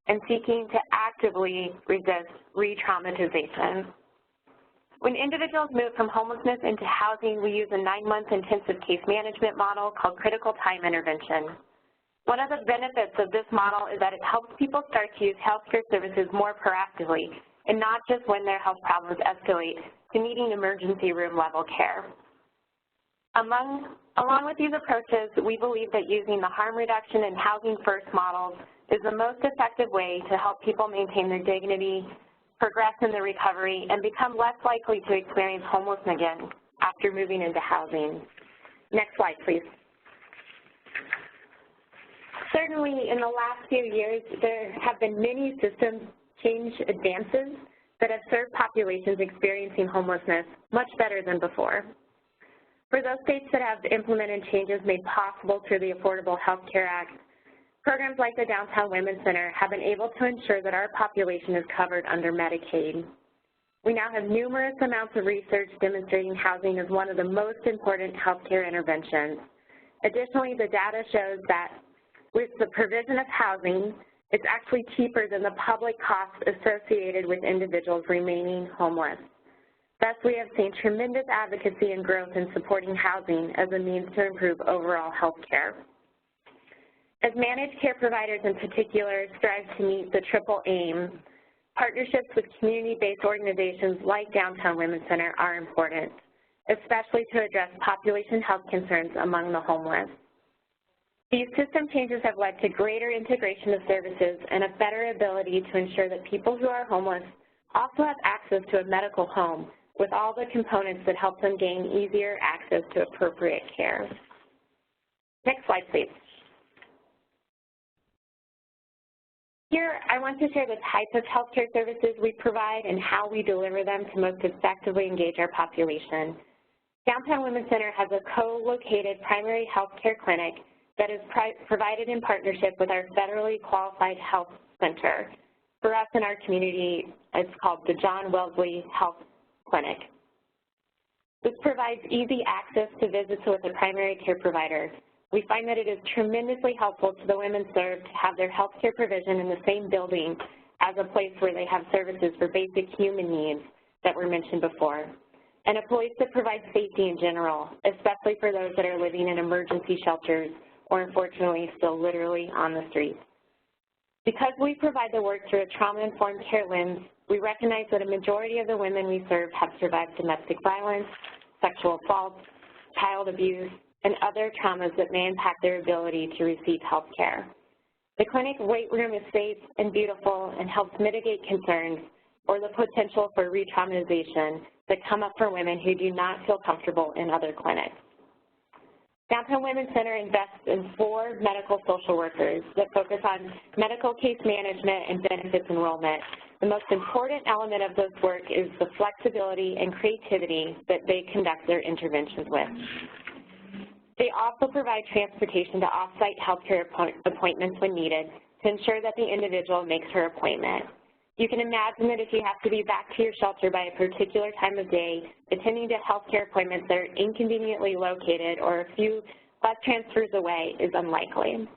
and seeking to actively resist re-traumatization. When individuals move from homelessness into housing, we use a 9-month intensive case management model called critical time intervention. One of the benefits of this model is that it helps people start to use healthcare services more proactively, and not just when their health problems escalate to needing emergency room level care. Along with these approaches, we believe that using the harm reduction and housing first models is the most effective way to help people maintain their dignity, progress in their recovery, and become less likely to experience homelessness again after moving into housing. Next slide, please. Certainly, in the last few years, there have been many system change advances that have served populations experiencing homelessness much better than before. For those states that have implemented changes made possible through the Affordable Health Care Act, programs like the Downtown Women's Center have been able to ensure that our population is covered under Medicaid. We now have numerous amounts of research demonstrating housing is one of the most important healthcare interventions. Additionally, the data shows that with the provision of housing, it's actually cheaper than the public costs associated with individuals remaining homeless. Thus, we have seen tremendous advocacy and growth in supporting housing as a means to improve overall health care. As managed care providers in particular strive to meet the triple aim, partnerships with community-based organizations like Downtown Women's Center are important, especially to address population health concerns among the homeless. These system changes have led to greater integration of services and a better ability to ensure that people who are homeless also have access to a medical home with all the components that help them gain easier access to appropriate care. Next slide, please. Here, I want to share the type of healthcare services we provide and how we deliver them to most effectively engage our population. Downtown Women's Center has a co-located primary health care clinic that is provided in partnership with our federally qualified health center. For us in our community, it's called the John Wellesley Health Clinic. This provides easy access to visits with a primary care provider. We find that it is tremendously helpful to the women served to have their health care provision in the same building as a place where they have services for basic human needs that were mentioned before, and a place that provides safety in general, especially for those that are living in emergency shelters or unfortunately still literally on the streets. Because we provide the work through a trauma-informed care lens, we recognize that a majority of the women we serve have survived domestic violence, sexual assault, child abuse, and other traumas that may impact their ability to receive health care. The clinic wait room is safe and beautiful and helps mitigate concerns or the potential for re-traumatization that come up for women who do not feel comfortable in other clinics. Downtown Women's Center invests in 4 medical social workers that focus on medical case management and benefits enrollment. The most important element of this work is the flexibility and creativity that they conduct their interventions with. They also provide transportation to off-site healthcare appointments when needed to ensure that the individual makes her appointment. You can imagine that if you have to be back to your shelter by a particular time of day, attending to healthcare appointments that are inconveniently located or a few bus transfers away is unlikely.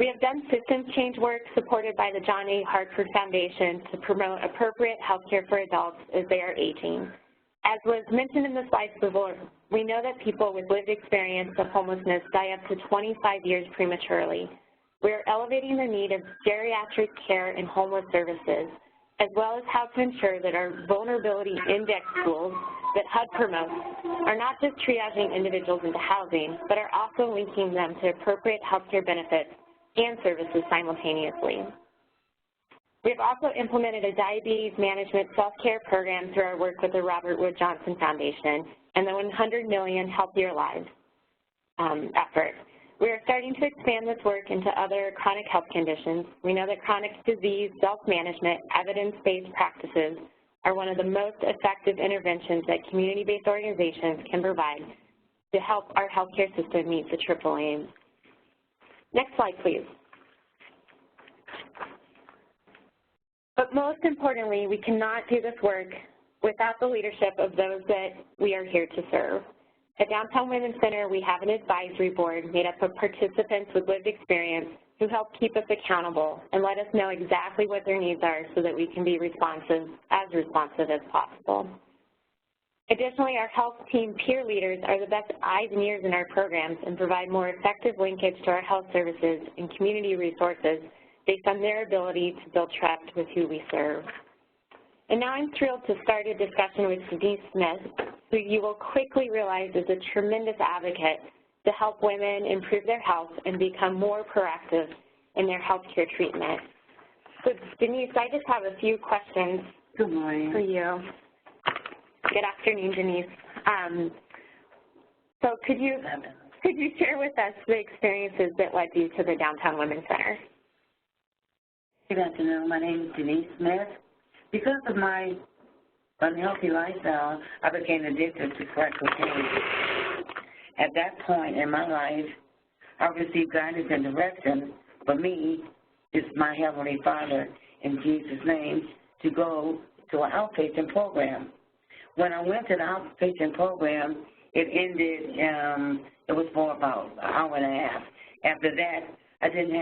We have done systems change work supported by the John A. Hartford Foundation to promote appropriate healthcare for adults as they are aging. As was mentioned in the slides before, we know that people with lived experience of homelessness die up to 25 years prematurely. We are elevating the need of geriatric care and homeless services, as well as how to ensure that our vulnerability index tools that HUD promotes are not just triaging individuals into housing, but are also linking them to appropriate healthcare benefits and services simultaneously. We have also implemented a diabetes management self-care program through our work with the Robert Wood Johnson Foundation and the 100 Million Healthier Lives effort. We are starting to expand this work into other chronic health conditions. We know that chronic disease self-management, evidence-based practices are one of the most effective interventions that community-based organizations can provide to help our healthcare system meet the triple aim. Next slide, please. But most importantly, we cannot do this work without the leadership of those that we are here to serve. At Downtown Women's Center, we have an advisory board made up of participants with lived experience who help keep us accountable and let us know exactly what their needs are so that we can be responsive as possible. Additionally, our health team peer leaders are the best eyes and ears in our programs and provide more effective linkage to our health services and community resources based on their ability to build trust with who we serve. And now I'm thrilled to start a discussion with Denise Smith, who you will quickly realize is a tremendous advocate to help women improve their health and become more proactive in their healthcare treatment. So Denise, I just have a few questions Good morning. For you. Good afternoon, Denise. So could you share with us the experiences that led you to the Downtown Women's Center? Good afternoon. My name is Denise Smith. Because of my unhealthy lifestyle, I became addicted to crack cocaine. At that point in my life, I received guidance and direction. For me, it's my Heavenly Father, in Jesus' name, to go to an outpatient program. When I went to the outpatient program, it ended, it was for about an hour and a half. After that, I didn't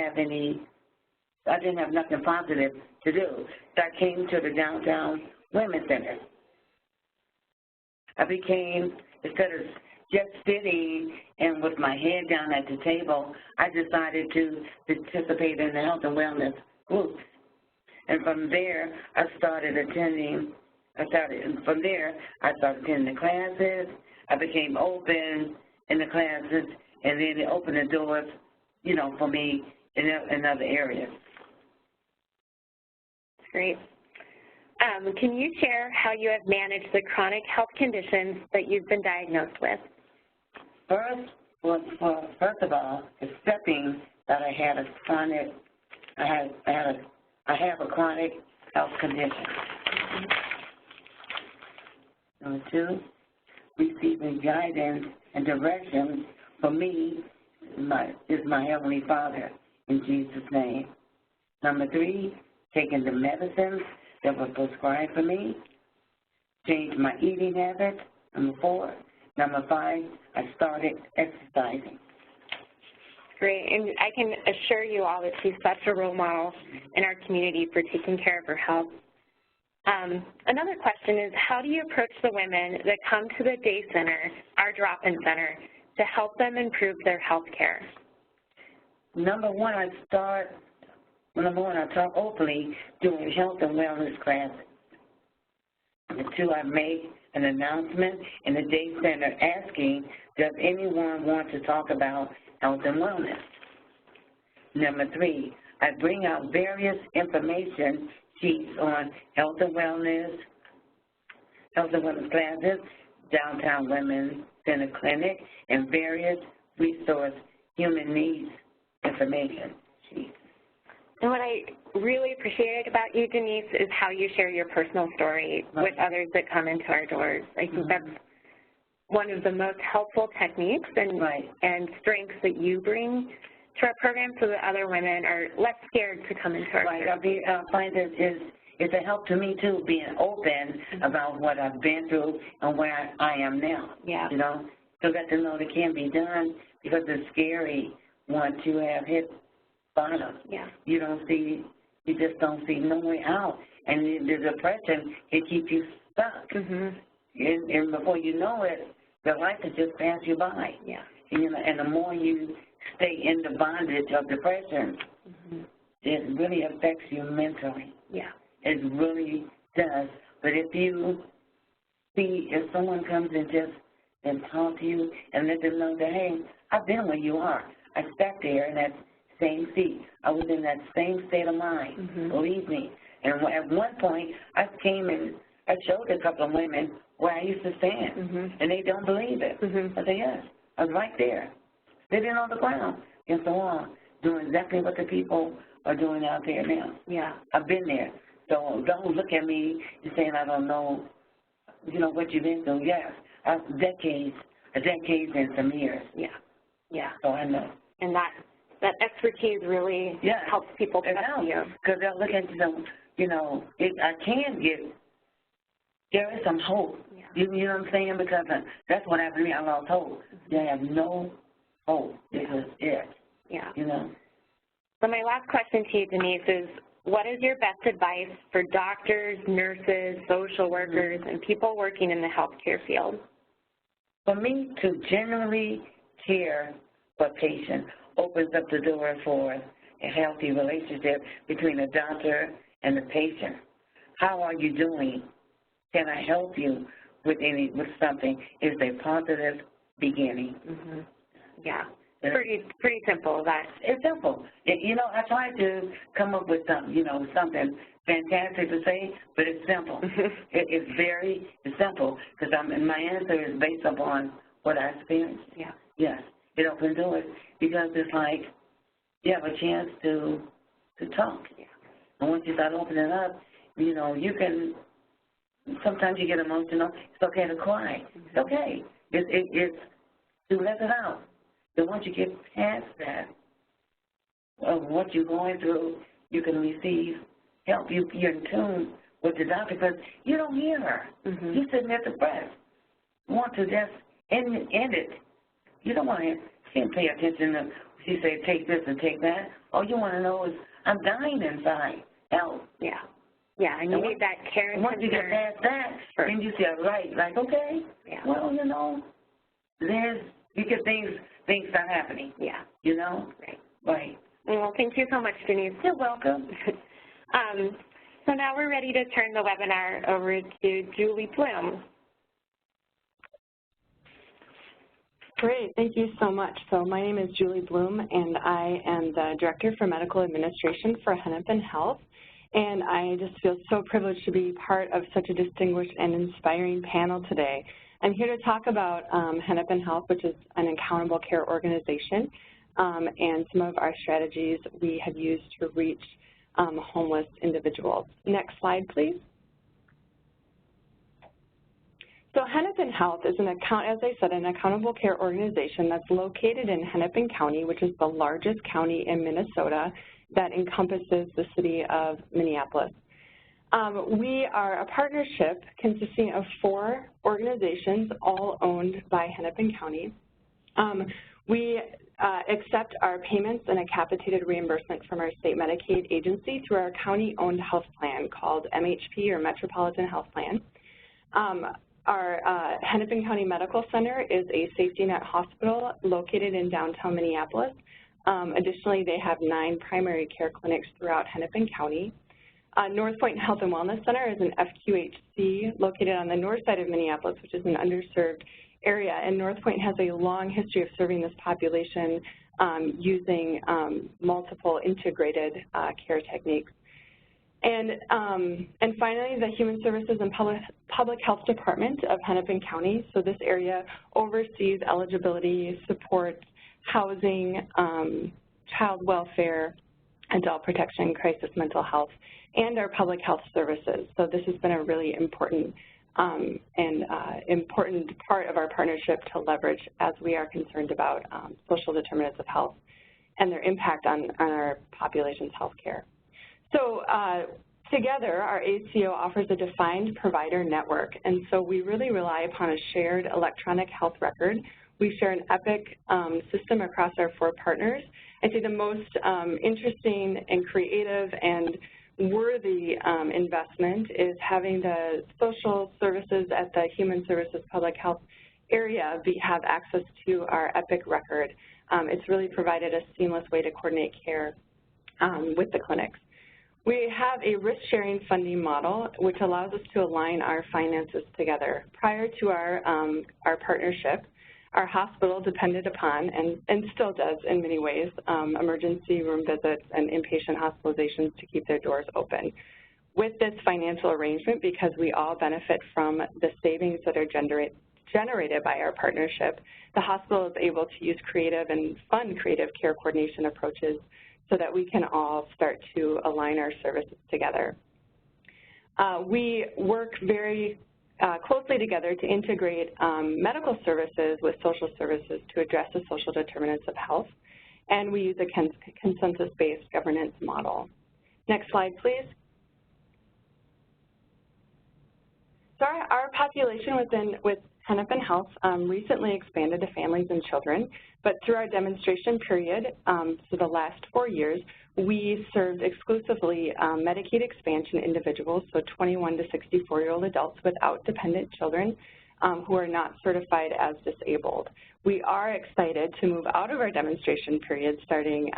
have nothing positive to do. So I came to the Downtown Women's Center. I became, instead of just sitting and with my head down at the table, I decided to participate in the health and wellness groups. And from there, I started attending the classes. I became open in the classes, and then it opened the doors, you know, for me in other areas. Great. Can you share how you have managed the chronic health conditions that you've been diagnosed with? First of all, accepting that I had a chronic, I have a chronic health condition. Number two, receiving guidance and direction from me is my Heavenly Father, in Jesus' name. Number three, taking the medicines that were prescribed for me, changed my eating habits. Number four. Number five, I started exercising. Great, and I can assure you all that she's such a role model in our community for taking care of her health. Another question is, how do you approach the women that come to the day center, our drop-in center, to help them improve their health care? Number one, I talk openly doing health and wellness classes. Number two, I make an announcement in the day center asking, does anyone want to talk about health and wellness? Number three, I bring out various information sheets on health and wellness classes, Downtown Women's Center Clinic, and various resource human needs information sheets. And what I really appreciate about you, Denise, is how you share your personal story with others that come into our doors. I think that's one of the most helpful techniques and strengths that you bring to our program so that other women are less scared to come into our program. I find that it's a help to me, too, being open about what I've been through and where I am now. Yeah. You know, so got to know it can be done because it's scary once you have hit bottom. Yeah. You just don't see no way out. And the depression can keep you stuck. And before you know it, the life has just passed you by. Yeah. And the more you stay in the bondage of depression, it really affects you mentally. Yeah. It really does. But if someone comes and talk to you and let them know that, hey, I've been where you are. I sat there in that same seat. I was in that same state of mind, believe me. And at one point, I came and I showed a couple of women where I used to stand, and they don't believe it. I said, yes, I was right there, sitting on the ground and so on, doing exactly what the people are doing out there now. Yeah. I've been there. So don't look at me and saying I don't know, what you've been through. Yes, decades and some years. Yeah. Yeah. So I know. And that expertise really helps people trust you. Because they'll look at you, there is some hope. Yeah. You know what I'm saying? Because that's what happened to me. I lost hope. They have no hope. This is it. Yeah. So my last question to you, Denise, is what is your best advice for doctors, nurses, social workers, and people working in the healthcare field? For me, to genuinely care for patients opens up the door for a healthy relationship between the doctor and the patient. How are you doing? Can I help you with something? Is a positive beginning. Yeah. Pretty simple. It's simple. I tried to come up with something fantastic to say, but it's simple. It's very simple because my answer is based upon what I experienced. Yeah. Yes, it opens doors because it's like you have a chance to talk. Yeah. And once you start opening up, you can. Sometimes you get emotional. It's okay to cry. It's okay. It's to let it out. So once you get past that, of what you're going through, you can receive help. You're in tune with the doctor because you don't hear her. You're sitting there depressed. You want to just end it. You don't want to. You can't pay attention to. She said, take this and take that. All you want to know is, I'm dying inside. Help. Yeah. Yeah, and you need that care and once you get past that, then you say, right, like, okay, well, you know, you get things start happening. Yeah. You know? Right. Well, thank you so much, Denise. You're welcome. So now we're ready to turn the webinar over to Julie Bloom. Great, thank you so much. So my name is Julie Bloom, and I am the Director for Medical Administration for Hennepin Health. And I just feel so privileged to be part of such a distinguished and inspiring panel today. I'm here to talk about Hennepin Health, which is an accountable care organization, and some of our strategies we have used to reach homeless individuals. Next slide, please. So Hennepin Health is as I said, an accountable care organization that's located in Hennepin County, which is the largest county in Minnesota that encompasses the city of Minneapolis. We are a partnership consisting of 4 organizations, all owned by Hennepin County. We accept our payments and a capitated reimbursement from our state Medicaid agency through our county-owned health plan called MHP, or Metropolitan Health Plan. Our Hennepin County Medical Center is a safety net hospital located in downtown Minneapolis. Additionally, they have 9 primary care clinics throughout Hennepin County. North Point Health and Wellness Center is an FQHC located on the north side of Minneapolis, which is an underserved area. And North Point has a long history of serving this population using multiple integrated care techniques. And finally, the Human Services and Public Health Department of Hennepin County. So this area oversees eligibility, supports housing, child welfare, adult protection, crisis mental health, and our public health services. So this has been a really important important part of our partnership to leverage as we are concerned about social determinants of health and their impact on our population's health care. So together, our ACO offers a defined provider network, and so we really rely upon a shared electronic health record. We share an EPIC system across our 4 partners. I'd say the most interesting and creative and worthy investment is having the social services at the Human Services Public Health area have access to our EPIC record. It's really provided a seamless way to coordinate care with the clinics. We have a risk-sharing funding model, which allows us to align our finances together. Prior to our partnership, our hospital depended upon, and still does in many ways, emergency room visits and inpatient hospitalizations to keep their doors open. With this financial arrangement, because we all benefit from the savings that are generated by our partnership, the hospital is able to use creative and fund creative care coordination approaches so that we can all start to align our services together. We work very closely together to integrate medical services with social services to address the social determinants of health, and we use a consensus-based governance model. Next slide, please. So our population with Hennepin Health recently expanded to families and children, but through our demonstration period, so the last 4 years, we served exclusively Medicaid expansion individuals, so 21 to 64-year-old adults without dependent children who are not certified as disabled. We are excited to move out of our demonstration period starting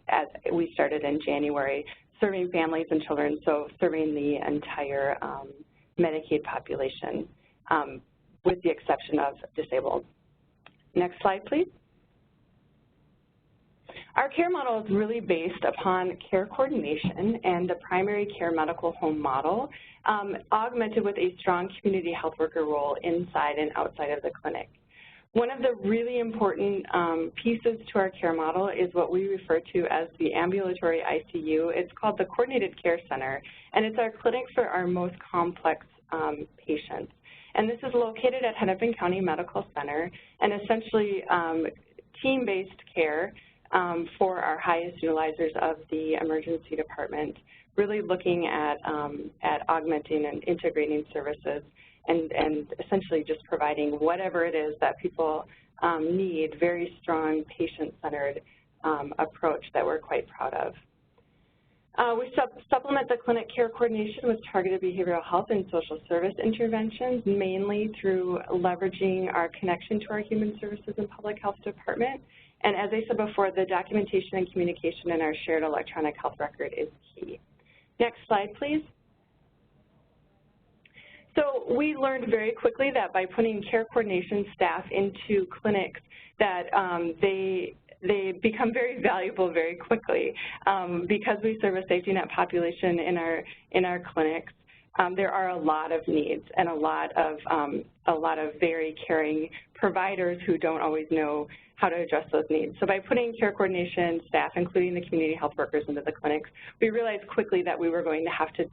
as we started in January, serving families and children, so serving the entire Medicaid population with the exception of disabled. Next slide, please. Our care model is really based upon care coordination and the primary care medical home model, augmented with a strong community health worker role inside and outside of the clinic. One of the really important pieces to our care model is what we refer to as the ambulatory ICU. It's called the Coordinated Care Center, and it's our clinic for our most complex patients. And this is located at Hennepin County Medical Center, and essentially team-based care for our highest utilizers of the emergency department, really looking at augmenting and integrating services and essentially just providing whatever it is that people need, very strong patient-centered approach that we're quite proud of. We supplement the clinic care coordination with targeted behavioral health and social service interventions, mainly through leveraging our connection to our Human Services and Public Health Department. And as I said before, the documentation and communication in our shared electronic health record is key. Next slide, please. So we learned very quickly that by putting care coordination staff into clinics that they become very valuable very quickly because we serve a safety net population in our clinics. There are a lot of needs and a lot of very caring providers who don't always know how to address those needs. So by putting care coordination staff, including the community health workers, into the clinics, we realized quickly that we were going to have to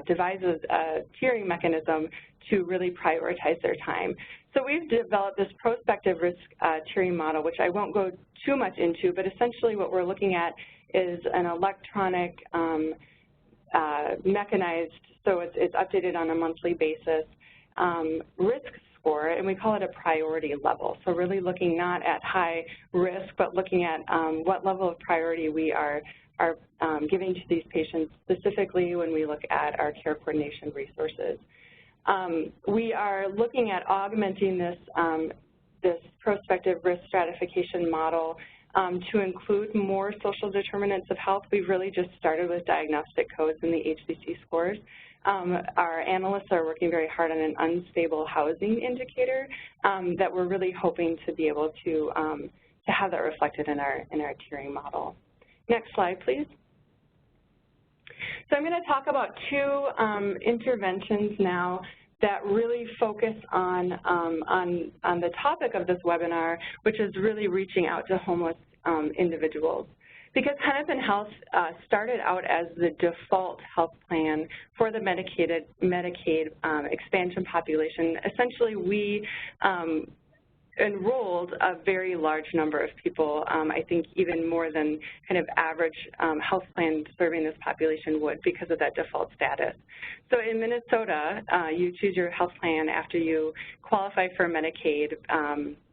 devise a tiering mechanism to really prioritize their time. So we've developed this prospective risk tiering model, which I won't go too much into, but essentially what we're looking at is an electronic mechanized, so it's updated on a monthly basis, risk score, and we call it a priority level. So really looking not at high risk, but looking at what level of priority we are giving to these patients, specifically when we look at our care coordination resources. We are looking at augmenting this prospective risk stratification model to include more social determinants of health. We've really just started with diagnostic codes and the HCC scores. Our analysts are working very hard on an unstable housing indicator that we're really hoping to be able to have that reflected in our tiering model. Next slide, please. So I'm going to talk about two interventions now that really focus on the topic of this webinar, which is really reaching out to homeless individuals. Because Hennepin Health started out as the default health plan for the Medicaid expansion population. Essentially, we enrolled a very large number of people, I think even more than kind of average health plan serving this population would because of that default status. So in Minnesota, you choose your health plan after you qualify for Medicaid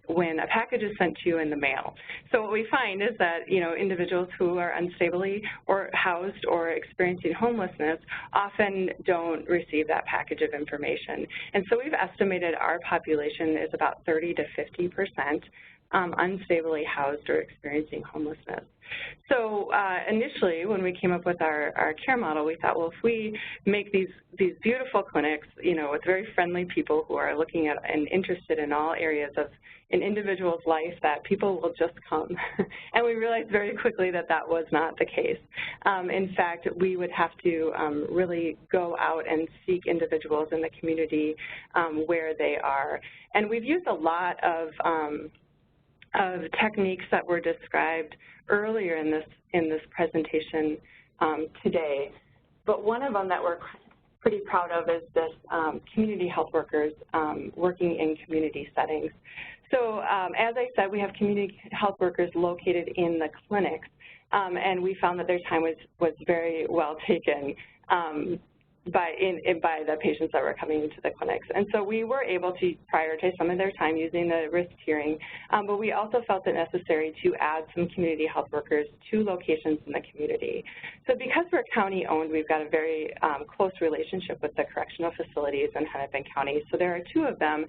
when a package is sent to you in the mail. So what we find is that, you know, individuals who are unstably or housed or experiencing homelessness often don't receive that package of information. And so we've estimated our population is about 30 to 50% unstably housed or experiencing homelessness. So initially, when we came up with our care model, we thought, well, if we make these beautiful clinics, you know, with very friendly people who are looking at and interested in all areas of an individual's life, that people will just come. And we realized very quickly that that was not the case. In fact, we would have to really go out and seek individuals in the community where they are. And we've used a lot of techniques that were described earlier in this presentation today. But one of them that we're pretty proud of is this community health workers working in community settings. So as I said, we have community health workers located in the clinics, and we found that their time was very well taken by the patients that were coming into the clinics. And so we were able to prioritize some of their time using the risk tiering, but we also felt it necessary to add some community health workers to locations in the community. So because we're county owned, we've got a very close relationship with the correctional facilities in Hennepin County. So there are two of them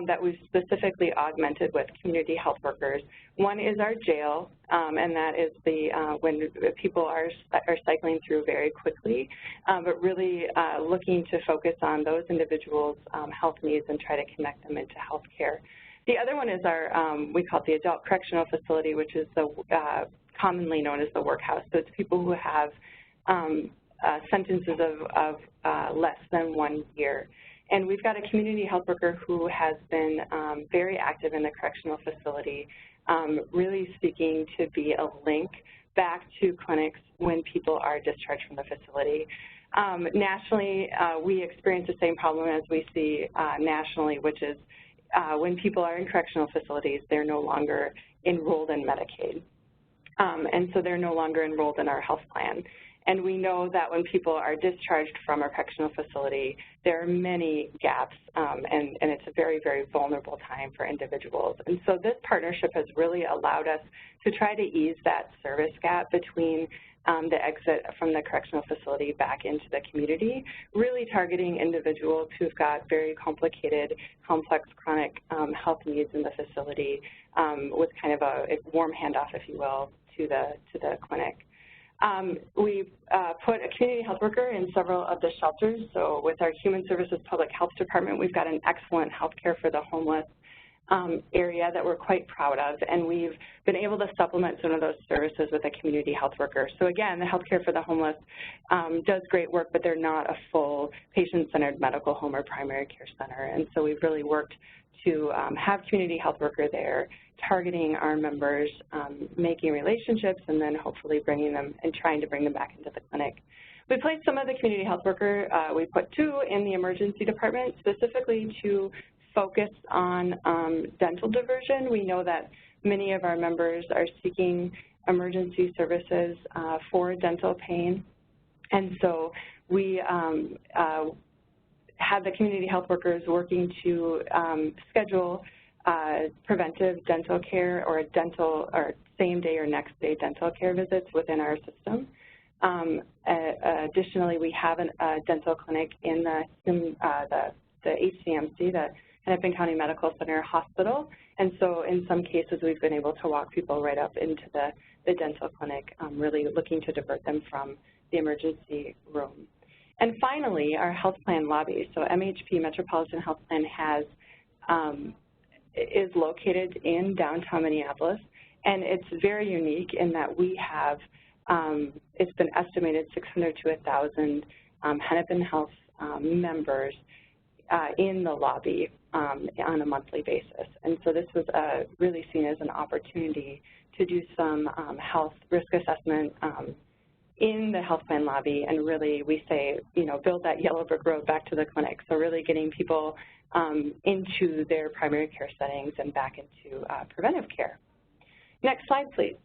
that we've specifically augmented with community health workers. One is our jail, and that is when people are cycling through very quickly, but really looking to focus on those individuals' health needs and try to connect them into health care. The other one is our, we call it the adult correctional facility, which is the commonly known as the workhouse. So it's people who have sentences of less than 1 year. And we've got a community health worker who has been very active in the correctional facility, really seeking to be a link back to clinics when people are discharged from the facility. Nationally, we experience the same problem as we see nationally, which is when people are in correctional facilities, they're no longer enrolled in Medicaid. And so they're no longer enrolled in our health plan. And we know that when people are discharged from a correctional facility, there are many gaps, and it's a very, very vulnerable time for individuals. And so this partnership has really allowed us to try to ease that service gap between the exit from the correctional facility back into the community, really targeting individuals who've got very complicated, complex chronic health needs in the facility with kind of a warm handoff, if you will, to the clinic. We've put a community health worker in several of the shelters. So with our Human Services Public Health Department, we've got an excellent healthcare for the homeless area that we're quite proud of, and we've been able to supplement some of those services with a community health worker. So again, the healthcare for the homeless does great work, but they're not a full patient-centered medical home or primary care center. And so we've really worked to have community health worker there, targeting our members, making relationships, and then hopefully bringing them and trying to bring them back into the clinic. We placed some of the community health worker, we put 2 in the emergency department, specifically to focus on dental diversion. We know that many of our members are seeking emergency services for dental pain, and so we have the community health workers working to schedule preventive dental care or same day or next day dental care visits within our system. Additionally, we have a dental clinic in the HCMC, the Hennepin County Medical Center Hospital, and so in some cases we've been able to walk people right up into the dental clinic, really looking to divert them from the emergency room. And finally, our health plan lobby. So MHP, Metropolitan Health Plan, is located in downtown Minneapolis, and it's very unique in that we have, it's been estimated 600 to 1,000 Hennepin Health members in the lobby on a monthly basis. And so this was really seen as an opportunity to do some health risk assessment in the health plan lobby, and really we say, build that yellow brick road back to the clinic. So really getting people into their primary care settings and back into preventive care. Next slide, please.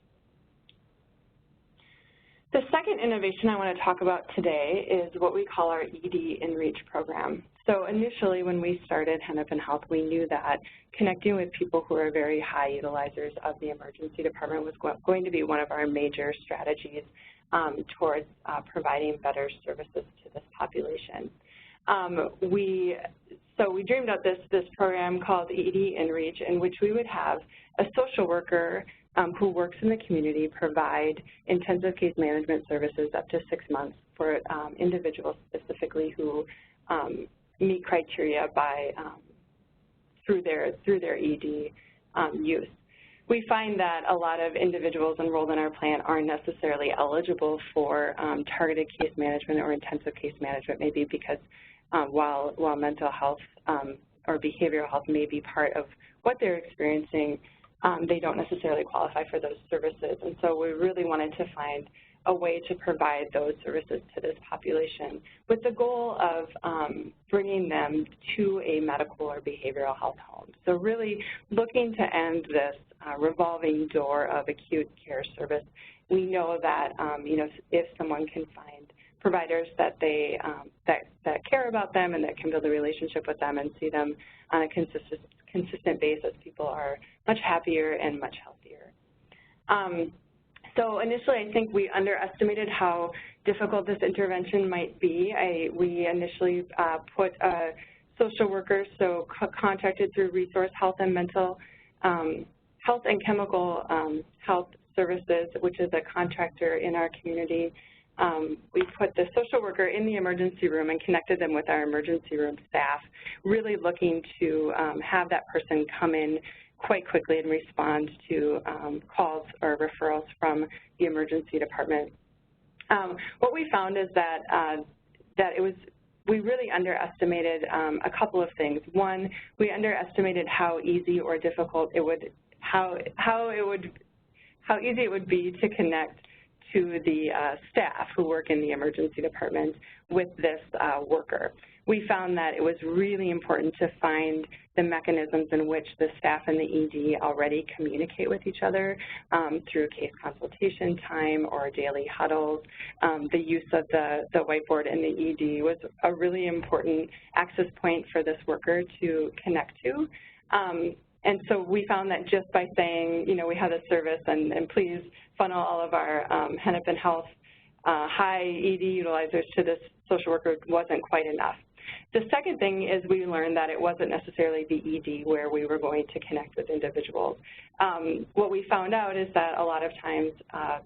The second innovation I want to talk about today is what we call our ED Enreach program. So initially when we started Hennepin Health, we knew that connecting with people who are very high utilizers of the emergency department was going to be one of our major strategies towards providing better services to this population. So we dreamed up this program called ED Enreach, in which we would have a social worker who works in the community provide intensive case management services up to 6 months for individuals specifically who meet criteria through their ED use. We find that a lot of individuals enrolled in our plan aren't necessarily eligible for targeted case management or intensive case management, maybe because while mental health or behavioral health may be part of what they're experiencing, they don't necessarily qualify for those services. And so we really wanted to find a way to provide those services to this population with the goal of bringing them to a medical or behavioral health home. So really looking to end this revolving door of acute care service. We know that if someone can find providers that that care about them and that can build a relationship with them and see them on a consistent basis, people are much happier and much healthier. So initially, I think we underestimated how difficult this intervention might be. We initially put a social worker, so contracted through Resource Health and Mental Health and Chemical Health Services, which is a contractor in our community. We put the social worker in the emergency room and connected them with our emergency room staff, really looking to have that person come in quite quickly and respond to calls or referrals from the emergency department. What we found is that we really underestimated a couple of things. One, we underestimated how easy or difficult it would, how easy it would be to connect to the staff who work in the emergency department with this worker. We found that it was really important to find the mechanisms in which the staff and the ED already communicate with each other through case consultation time or daily huddles. The use of the whiteboard in the ED was a really important access point for this worker to connect to. And so we found that just by saying, you know, we have this service and please funnel all of our Hennepin Health high ED utilizers to this social worker wasn't quite enough. The second thing is we learned that it wasn't necessarily the ED where we were going to connect with individuals. What we found out is that a lot of times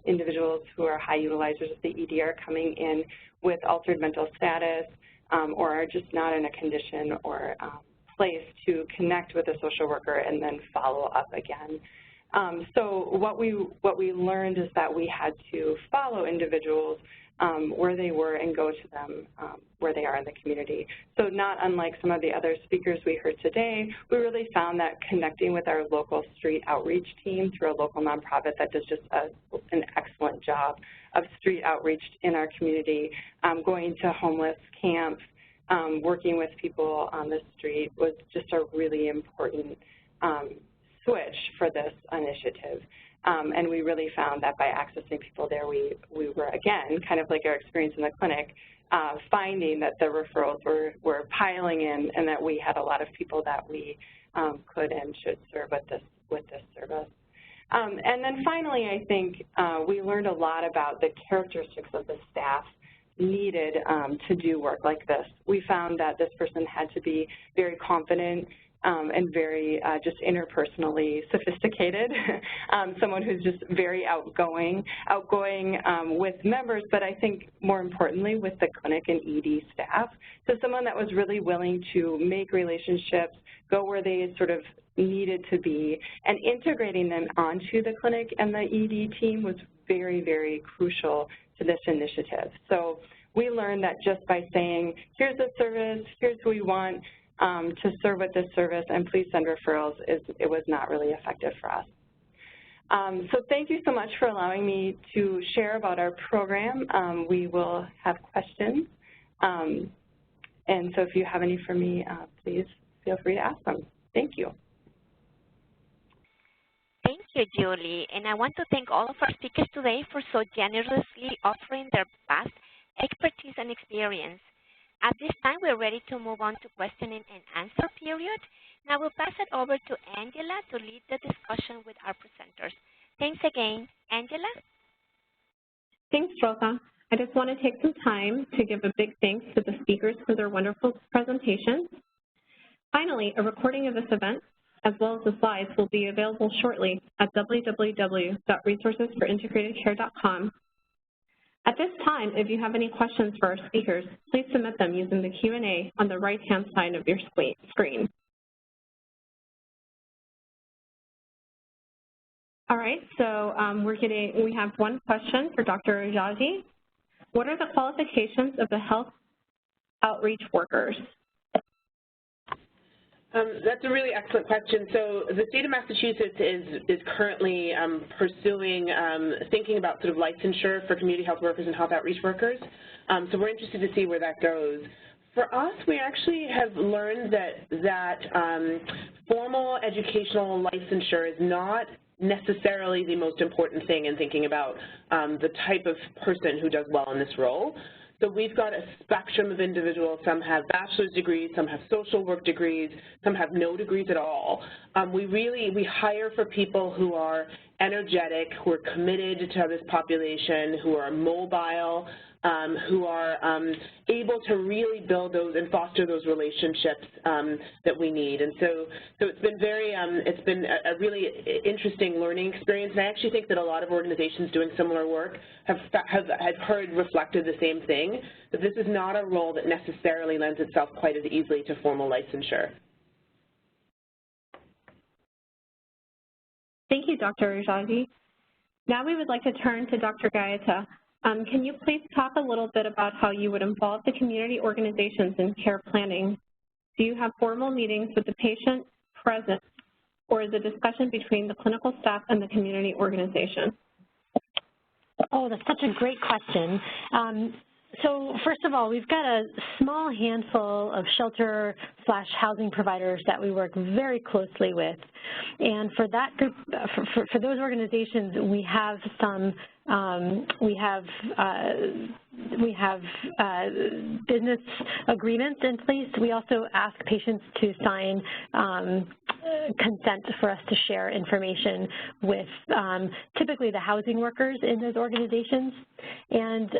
individuals who are high utilizers of the ED are coming in with altered mental status or are just not in a condition or place to connect with a social worker and then follow up again. So what we learned is that we had to follow individuals where they were and go to them where they are in the community. So not unlike some of the other speakers we heard today, we really found that connecting with our local street outreach team through a local nonprofit that does just an excellent job of street outreach in our community, going to homeless camps, working with people on the street was just a really important switch for this initiative. And we really found that by accessing people there, we were, again, kind of like our experience in the clinic, finding that the referrals were piling in and that we had a lot of people that we could and should serve with this service. And then finally, I think we learned a lot about the characteristics of the staff needed to do work like this. We found that this person had to be very confident and very just interpersonally sophisticated, someone who's just very outgoing with members, but I think more importantly with the clinic and ED staff. So someone that was really willing to make relationships, go where they sort of needed to be, and integrating them onto the clinic and the ED team was very, very crucial to this initiative. So we learned that just by saying, here's the service, here's who we want to serve with this service, and please send referrals, it was not really effective for us. So thank you so much for allowing me to share about our program. We will have questions. And so if you have any for me, please feel free to ask them. Thank you. Thank you, Julie. And I want to thank all of our speakers today for so generously offering their past expertise and experience. At this time, we're ready to move on to question and answer period. Now we'll pass it over to Angela to lead the discussion with our presenters. Thanks again. Angela? Thanks, Rosa. I just want to take some time to give a big thanks to the speakers for their wonderful presentations. Finally, a recording of this event, as well as the slides, will be available shortly at www.resourcesforintegratedcare.com. At this time, if you have any questions for our speakers, please submit them using the Q&A on the right-hand side of your screen. All right, so we have one question for Dr. Ajayi. What are the qualifications of the health outreach workers? That's a really excellent question. So the state of Massachusetts is currently pursuing, thinking about sort of licensure for community health workers and health outreach workers. So we're interested to see where that goes. For us, we actually have learned that formal educational licensure is not necessarily the most important thing in thinking about the type of person who does well in this role. So we've got a spectrum of individuals. Some have bachelor's degrees, some have social work degrees, some have no degrees at all. We hire for people who are energetic, who are committed to this population, who are mobile, who are able to really build those and foster those relationships that we need. And so it's been it's been a really interesting learning experience. And I actually think that a lot of organizations doing similar work have heard reflected the same thing, that this is not a role that necessarily lends itself quite as easily to formal licensure. Thank you, Dr. Ajayi. Now we would like to turn to Dr. Gaeta. Can you please talk a little bit about how you would involve the community organizations in care planning? Do you have formal meetings with the patient present, or is a discussion between the clinical staff and the community organization? Oh, that's such a great question. So first of all, we've got a small handful of shelter/housing providers that we work very closely with, and for that group, for those organizations, we have some business agreements in place. We also ask patients to sign consent for us to share information with typically the housing workers in those organizations, and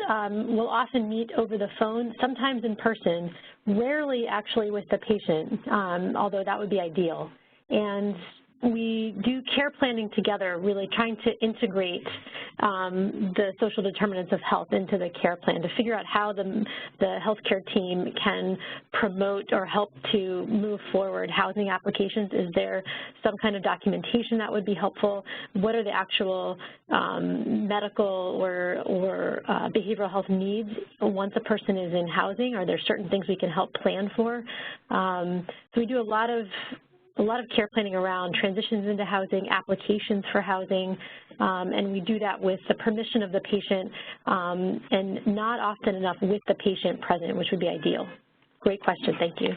we'll often meet over the phone, sometimes in person, rarely actually with the patient, although that would be ideal. And we do care planning together, really trying to integrate the social determinants of health into the care plan to figure out how the healthcare team can promote or help to move forward housing applications. Is there some kind of documentation that would be helpful? What are the actual medical or behavioral health needs once a person is in housing? Are there certain things we can help plan for? So we do a lot of care planning around transitions into housing, applications for housing, and we do that with the permission of the patient and not often enough with the patient present, which would be ideal. Great question, thank you.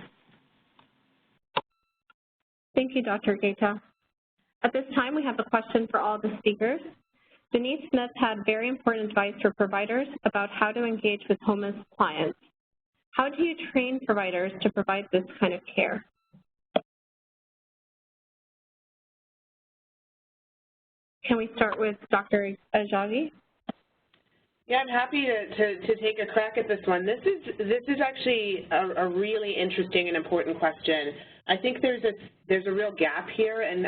Thank you, Dr. Gator. At this time, we have a question for all the speakers. Denise Smith had very important advice for providers about how to engage with homeless clients. How do you train providers to provide this kind of care? Can we start with Dr. Ajayi? Yeah, I'm happy to take a crack at this one. This is actually a really interesting and important question. I think there's a real gap here, and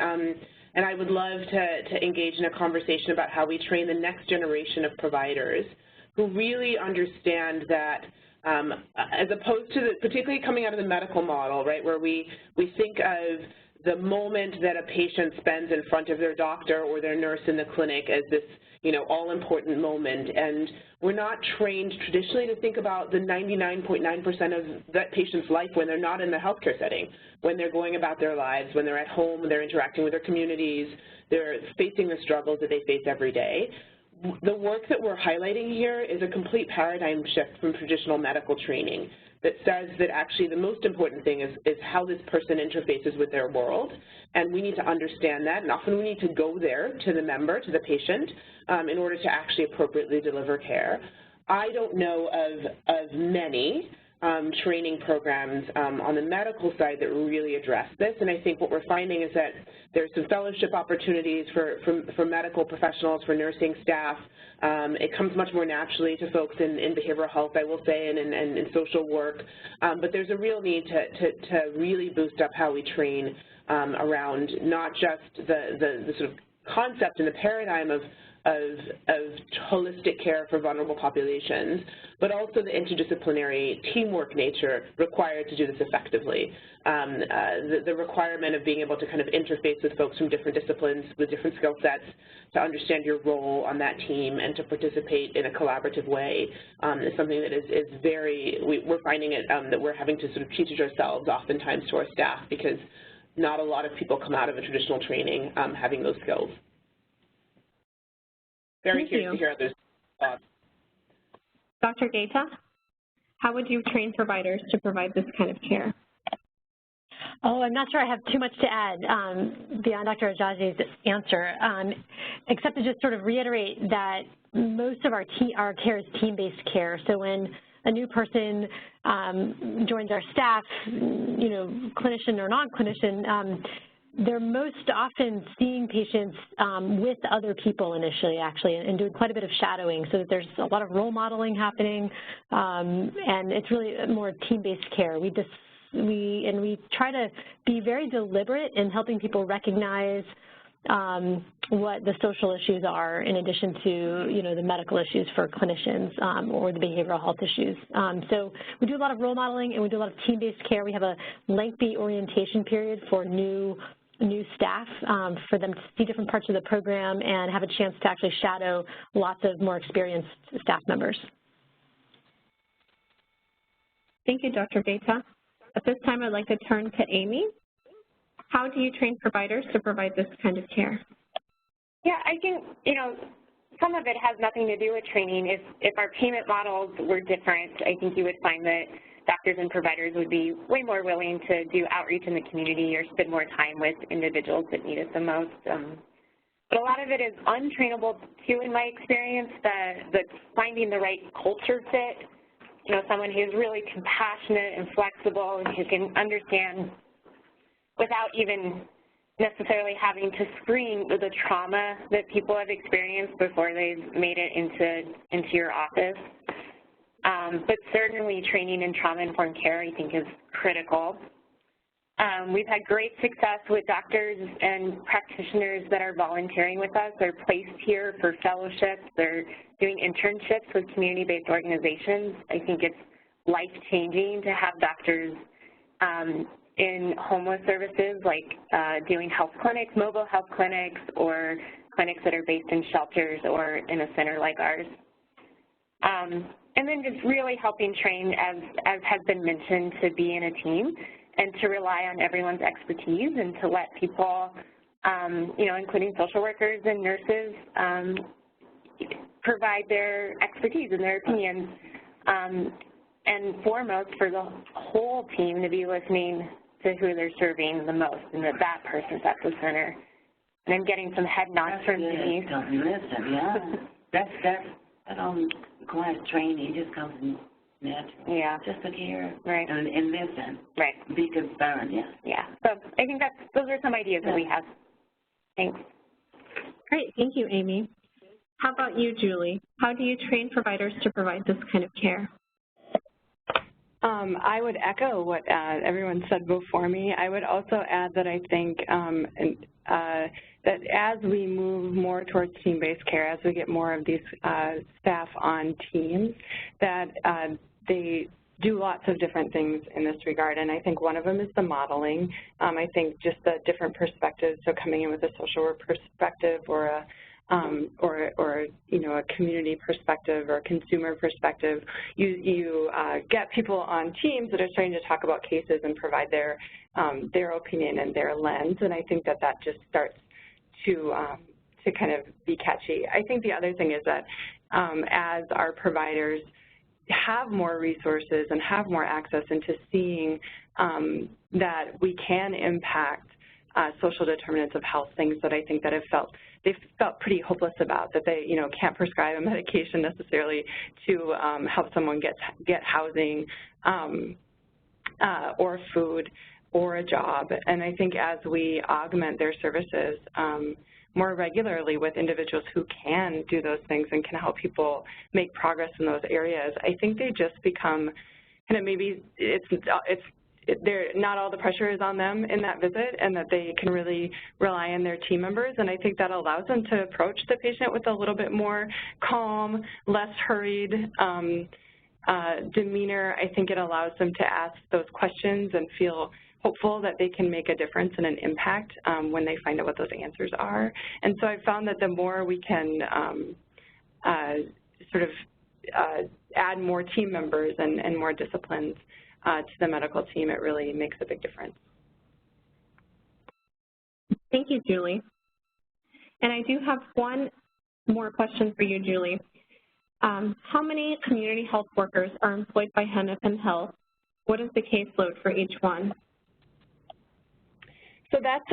I would love to engage in a conversation about how we train the next generation of providers who really understand that, as opposed to particularly coming out of the medical model, right, where we think of the moment that a patient spends in front of their doctor or their nurse in the clinic as this, all-important moment. And we're not trained traditionally to think about the 99.9% of that patient's life when they're not in the healthcare setting, when they're going about their lives, when they're at home, they're interacting with their communities, they're facing the struggles that they face every day. The work that we're highlighting here is a complete paradigm shift from traditional medical training that says that actually the most important thing is how this person interfaces with their world, and we need to understand that, and often we need to go there to the member, to the patient, in order to actually appropriately deliver care. I don't know of many training programs on the medical side that really address this, and I think what we're finding is that there's some fellowship opportunities for medical professionals, for nursing staff. It comes much more naturally to folks in behavioral health, I will say, and in social work, but there's a real need to really boost up how we train around not just the sort of concept and the paradigm of holistic care for vulnerable populations, but also the interdisciplinary teamwork nature required to do this effectively. The requirement of being able to kind of interface with folks from different disciplines with different skill sets to understand your role on that team and to participate in a collaborative way is something that is very, we're finding it that we're having to sort of teach it ourselves oftentimes to our staff because not a lot of people come out of a traditional training having those skills. Very curious to hear others' thoughts. Dr. Gator, how would you train providers to provide this kind of care? Oh, I'm not sure I have too much to add beyond Dr. Ajayi's answer, except to just sort of reiterate that most of our care is team-based care. So when a new person joins our staff, clinician or non-clinician, they're most often seeing patients with other people initially, actually, and doing quite a bit of shadowing, so that there's a lot of role modeling happening, and it's really more team-based care. We try to be very deliberate in helping people recognize what the social issues are in addition to, the medical issues for clinicians or the behavioral health issues. So we do a lot of role modeling and we do a lot of team-based care. We have a lengthy orientation period for new staff for them to see different parts of the program and have a chance to actually shadow lots of more experienced staff members. Thank you, Dr. Gator. At this time, I'd like to turn to Amy. How do you train providers to provide this kind of care? Yeah, I think, some of it has nothing to do with training. If our payment models were different, I think you would find that doctors and providers would be way more willing to do outreach in the community or spend more time with individuals that need it the most. But a lot of it is untrainable too, in my experience, that finding the right culture fit, you know, someone who's really compassionate and flexible and who can understand without even necessarily having to screen the trauma that people have experienced before they've made it into your office. But certainly training in trauma-informed care, I think, is critical. We've had great success with doctors and practitioners that are volunteering with us. They're placed here for fellowships. They're doing internships with community-based organizations. I think it's life-changing to have doctors in homeless services, like doing health clinics, mobile health clinics, or clinics that are based in shelters or in a center like ours. And then just really helping train, as has been mentioned, to be in a team and to rely on everyone's expertise and to let people, you know, including social workers and nurses, provide their expertise and their opinions, and foremost for the whole team to be listening to who they're serving the most, and that person's at the center. And I'm getting some head nods from Denise. Listen, yeah. That requires training. It just comes naturally. Yeah. Just to hear right. and listen. Right. Be concerned, yeah. Yeah. So I think those are some ideas that we have. Thanks. Great. Thank you, Amy. How about you, Julie? How do you train providers to provide this kind of care? I would echo what everyone said before me. I would also add that I think that as we move more towards team-based care, as we get more of these staff on teams, that they do lots of different things in this regard, and I think one of them is the modeling. I think just the different perspectives, so coming in with a social work perspective or a you know, a community perspective or a consumer perspective, you get people on teams that are starting to talk about cases and provide their opinion and their lens, and I think that just starts to kind of be catchy. I think the other thing is that as our providers have more resources and have more access into seeing that we can impact social determinants of health, things that I think that they've felt pretty hopeless about, that they, you know, can't prescribe a medication necessarily to help someone get housing or food or a job. And I think as we augment their services more regularly with individuals who can do those things and can help people make progress in those areas, I think they just become kind of, maybe not all the pressure is on them in that visit, and that they can really rely on their team members. And I think that allows them to approach the patient with a little bit more calm, less hurried demeanor. I think it allows them to ask those questions and feel hopeful that they can make a difference and an impact when they find out what those answers are. And so I've found that the more we can sort of add more team members and more disciplines to the medical team, it really makes a big difference. Thank you, Julie. And I do have one more question for you, Julie. How many community health workers are employed by Hennepin Health? What is the caseload for each one? So that's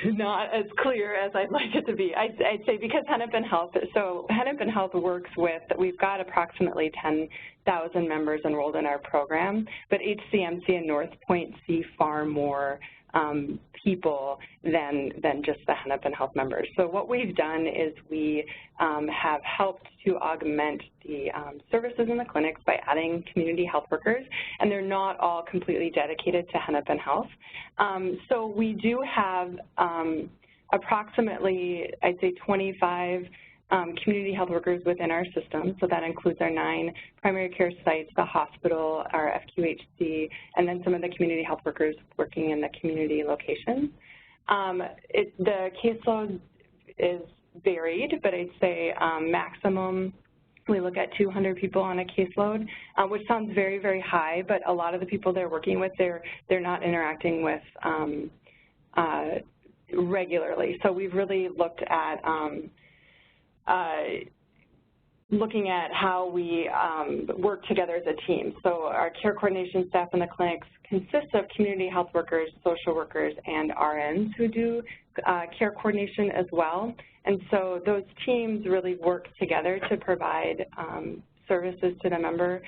not as clear as I'd like it to be. I'd say because Hennepin Health works with, we've got approximately 10,000 members enrolled in our program, but HCMC and North Point see far more people than just the Hennepin Health members. So what we've done is we have helped to augment the services in the clinics by adding community health workers, and they're not all completely dedicated to Hennepin Health. So we do have approximately, I'd say 25 community health workers within our system, so that includes our 9 primary care sites, the hospital, our FQHC, and then some of the community health workers working in the community locations. The caseload is varied, but I'd say maximum, we look at 200 people on a caseload, which sounds very, very high, but a lot of the people they're working with, they're not interacting with regularly. So we've really looked at looking at how we work together as a team. So our care coordination staff in the clinics consists of community health workers, social workers, and RNs who do care coordination as well. And so those teams really work together to provide services to the member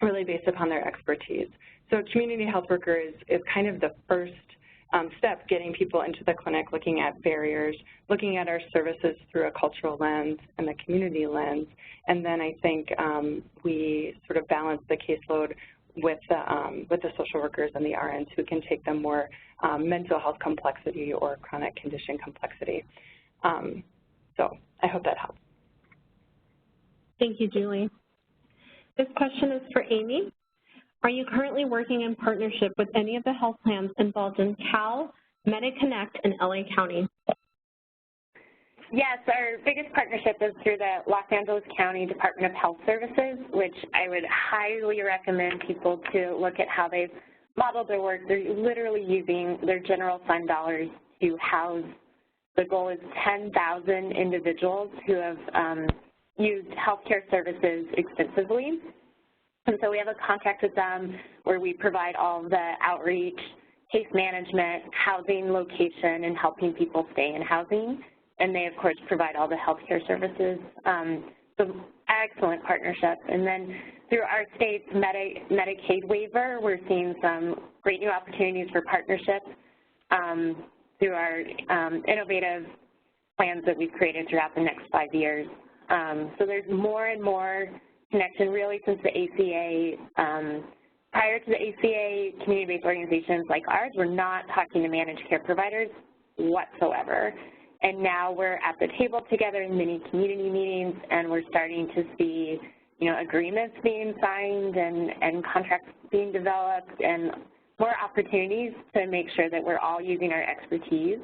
really based upon their expertise. So community health worker is kind of the first step, getting people into the clinic, looking at barriers, looking at our services through a cultural lens and the community lens. And then I think we sort of balance the caseload with the social workers and the RNs who can take the more mental health complexity or chronic condition complexity. So I hope that helps. Thank you, Julie. This question is for Amy. Are you currently working in partnership with any of the health plans involved in Cal, MediConnect, and LA County? Yes, our biggest partnership is through the Los Angeles County Department of Health Services, which I would highly recommend people to look at how they've modeled their work. They're literally using their general fund dollars to house. The goal is 10,000 individuals who have used healthcare services extensively. And so we have a contract with them where we provide all of the outreach, case management, housing location, and helping people stay in housing. And they, of course, provide all the healthcare services. So excellent partnership. And then through our state's Medicaid waiver, we're seeing some great new opportunities for partnerships through our innovative plans that we've created throughout the next 5 years. So there's more and more connection really since the ACA. Prior to the ACA, community-based organizations like ours were not talking to managed care providers whatsoever. And now we're at the table together in many community meetings, and we're starting to see, agreements being signed and contracts being developed, and more opportunities to make sure that we're all using our expertise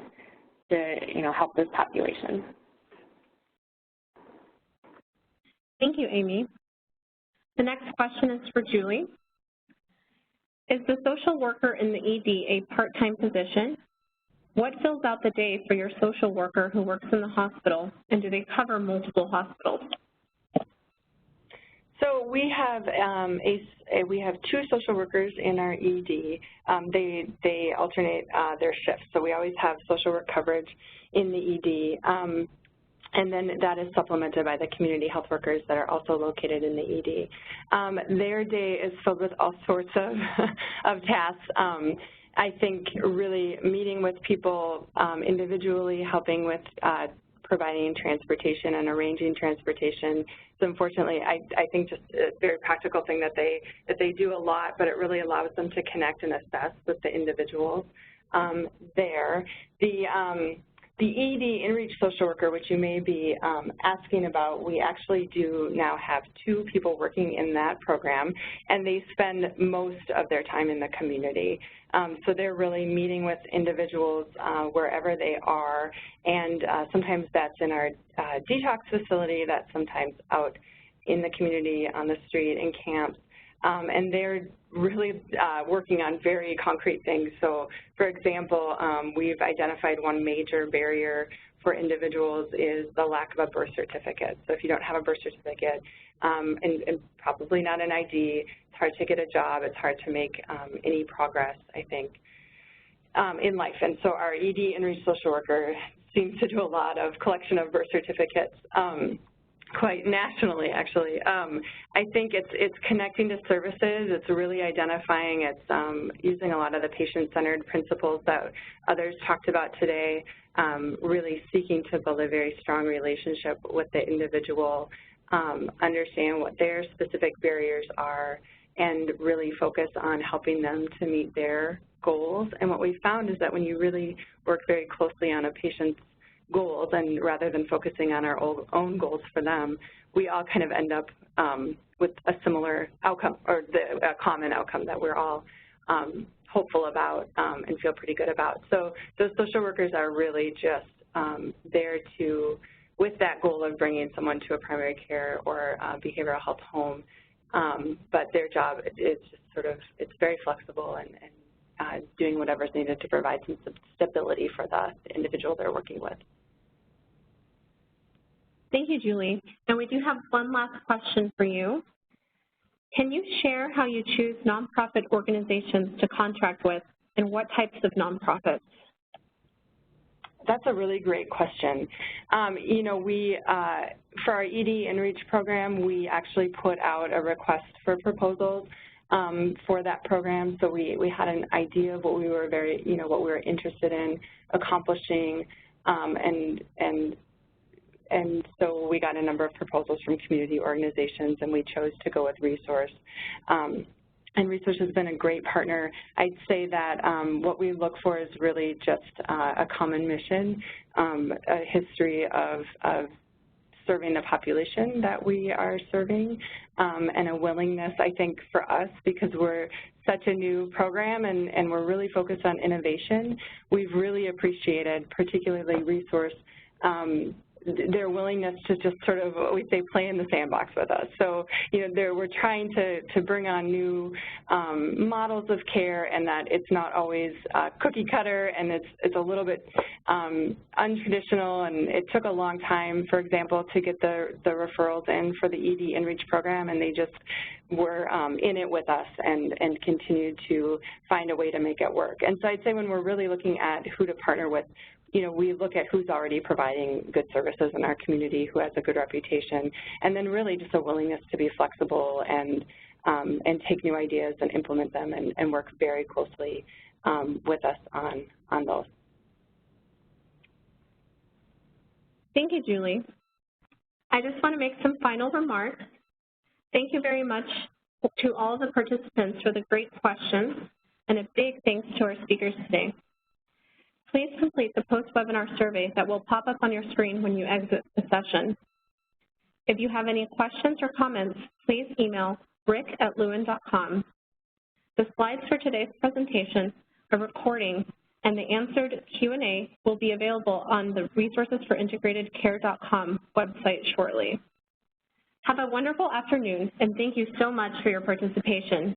to, help this population. Thank you, Amy. The next question is for Julie. Is the social worker in the ED a part-time position? What fills out the day for your social worker who works in the hospital, and do they cover multiple hospitals? So we have we have 2 social workers in our ED. They alternate their shifts, so we always have social work coverage in the ED. And then that is supplemented by the community health workers that are also located in the ED. Their day is filled with all sorts of tasks. I think really meeting with people individually, helping with providing transportation and arranging transportation. So unfortunately, I think just a very practical thing that they do a lot, but it really allows them to connect and assess with the individuals there. The ED in-reach social worker, which you may be asking about, we actually do now have 2 people working in that program, and they spend most of their time in the community. So they're really meeting with individuals wherever they are, and sometimes that's in our detox facility, that's sometimes out in the community, on the street, in camps. And they're really working on very concrete things. So, for example, we've identified one major barrier for individuals is the lack of a birth certificate. So if you don't have a birth certificate, and probably not an ID, it's hard to get a job, it's hard to make any progress, I think, in life. And so our ED and social worker seems to do a lot of collection of birth certificates. Quite nationally, actually. I think it's connecting to services, it's really identifying, it's using a lot of the patient-centered principles that others talked about today, really seeking to build a very strong relationship with the individual, understand what their specific barriers are, and really focus on helping them to meet their goals. And what we found is that when you really work very closely on a patient's goals, and rather than focusing on our own goals for them, we all kind of end up with a similar outcome, or a common outcome that we're all hopeful about and feel pretty good about. So those social workers are really just there to, with that goal of bringing someone to a primary care or behavioral health home, but their job is just sort of, it's very flexible and doing whatever's needed to provide some stability for the individual they're working with. Thank you, Julie. And we do have one last question for you. Can you share how you choose nonprofit organizations to contract with and what types of nonprofits? That's a really great question. You know, for our ED Enreach program, we actually put out a request for proposals for that program. So we had an idea of what we were what we were interested in accomplishing, and so we got a number of proposals from community organizations, and we chose to go with Resource. And Resource has been a great partner. I'd say that what we look for is really just a common mission, a history of serving the population that we are serving, and a willingness, I think, for us, because we're such a new program and we're really focused on innovation, we've really appreciated, particularly Resource, their willingness to just sort of, what we say, play in the sandbox with us. So, you know, we're trying to bring on new models of care, and that it's not always cookie cutter, and it's a little bit untraditional, and it took a long time, for example, to get the referrals in for the ED Enreach program, and they just were in it with us and continued to find a way to make it work. And so I'd say when we're really looking at who to partner with, you know, we look at who's already providing good services in our community, who has a good reputation, and then really just a willingness to be flexible and take new ideas and implement them and work very closely with us on those. Thank you, Julie. I just want to make some final remarks. Thank you very much to all the participants for the great questions, and a big thanks to our speakers today. Please complete the post-webinar survey that will pop up on your screen when you exit the session. If you have any questions or comments, please email rick@lewin.com. The slides for today's presentation, a recording, and the answered Q&A will be available on the resourcesforintegratedcare.com website shortly. Have a wonderful afternoon, and thank you so much for your participation.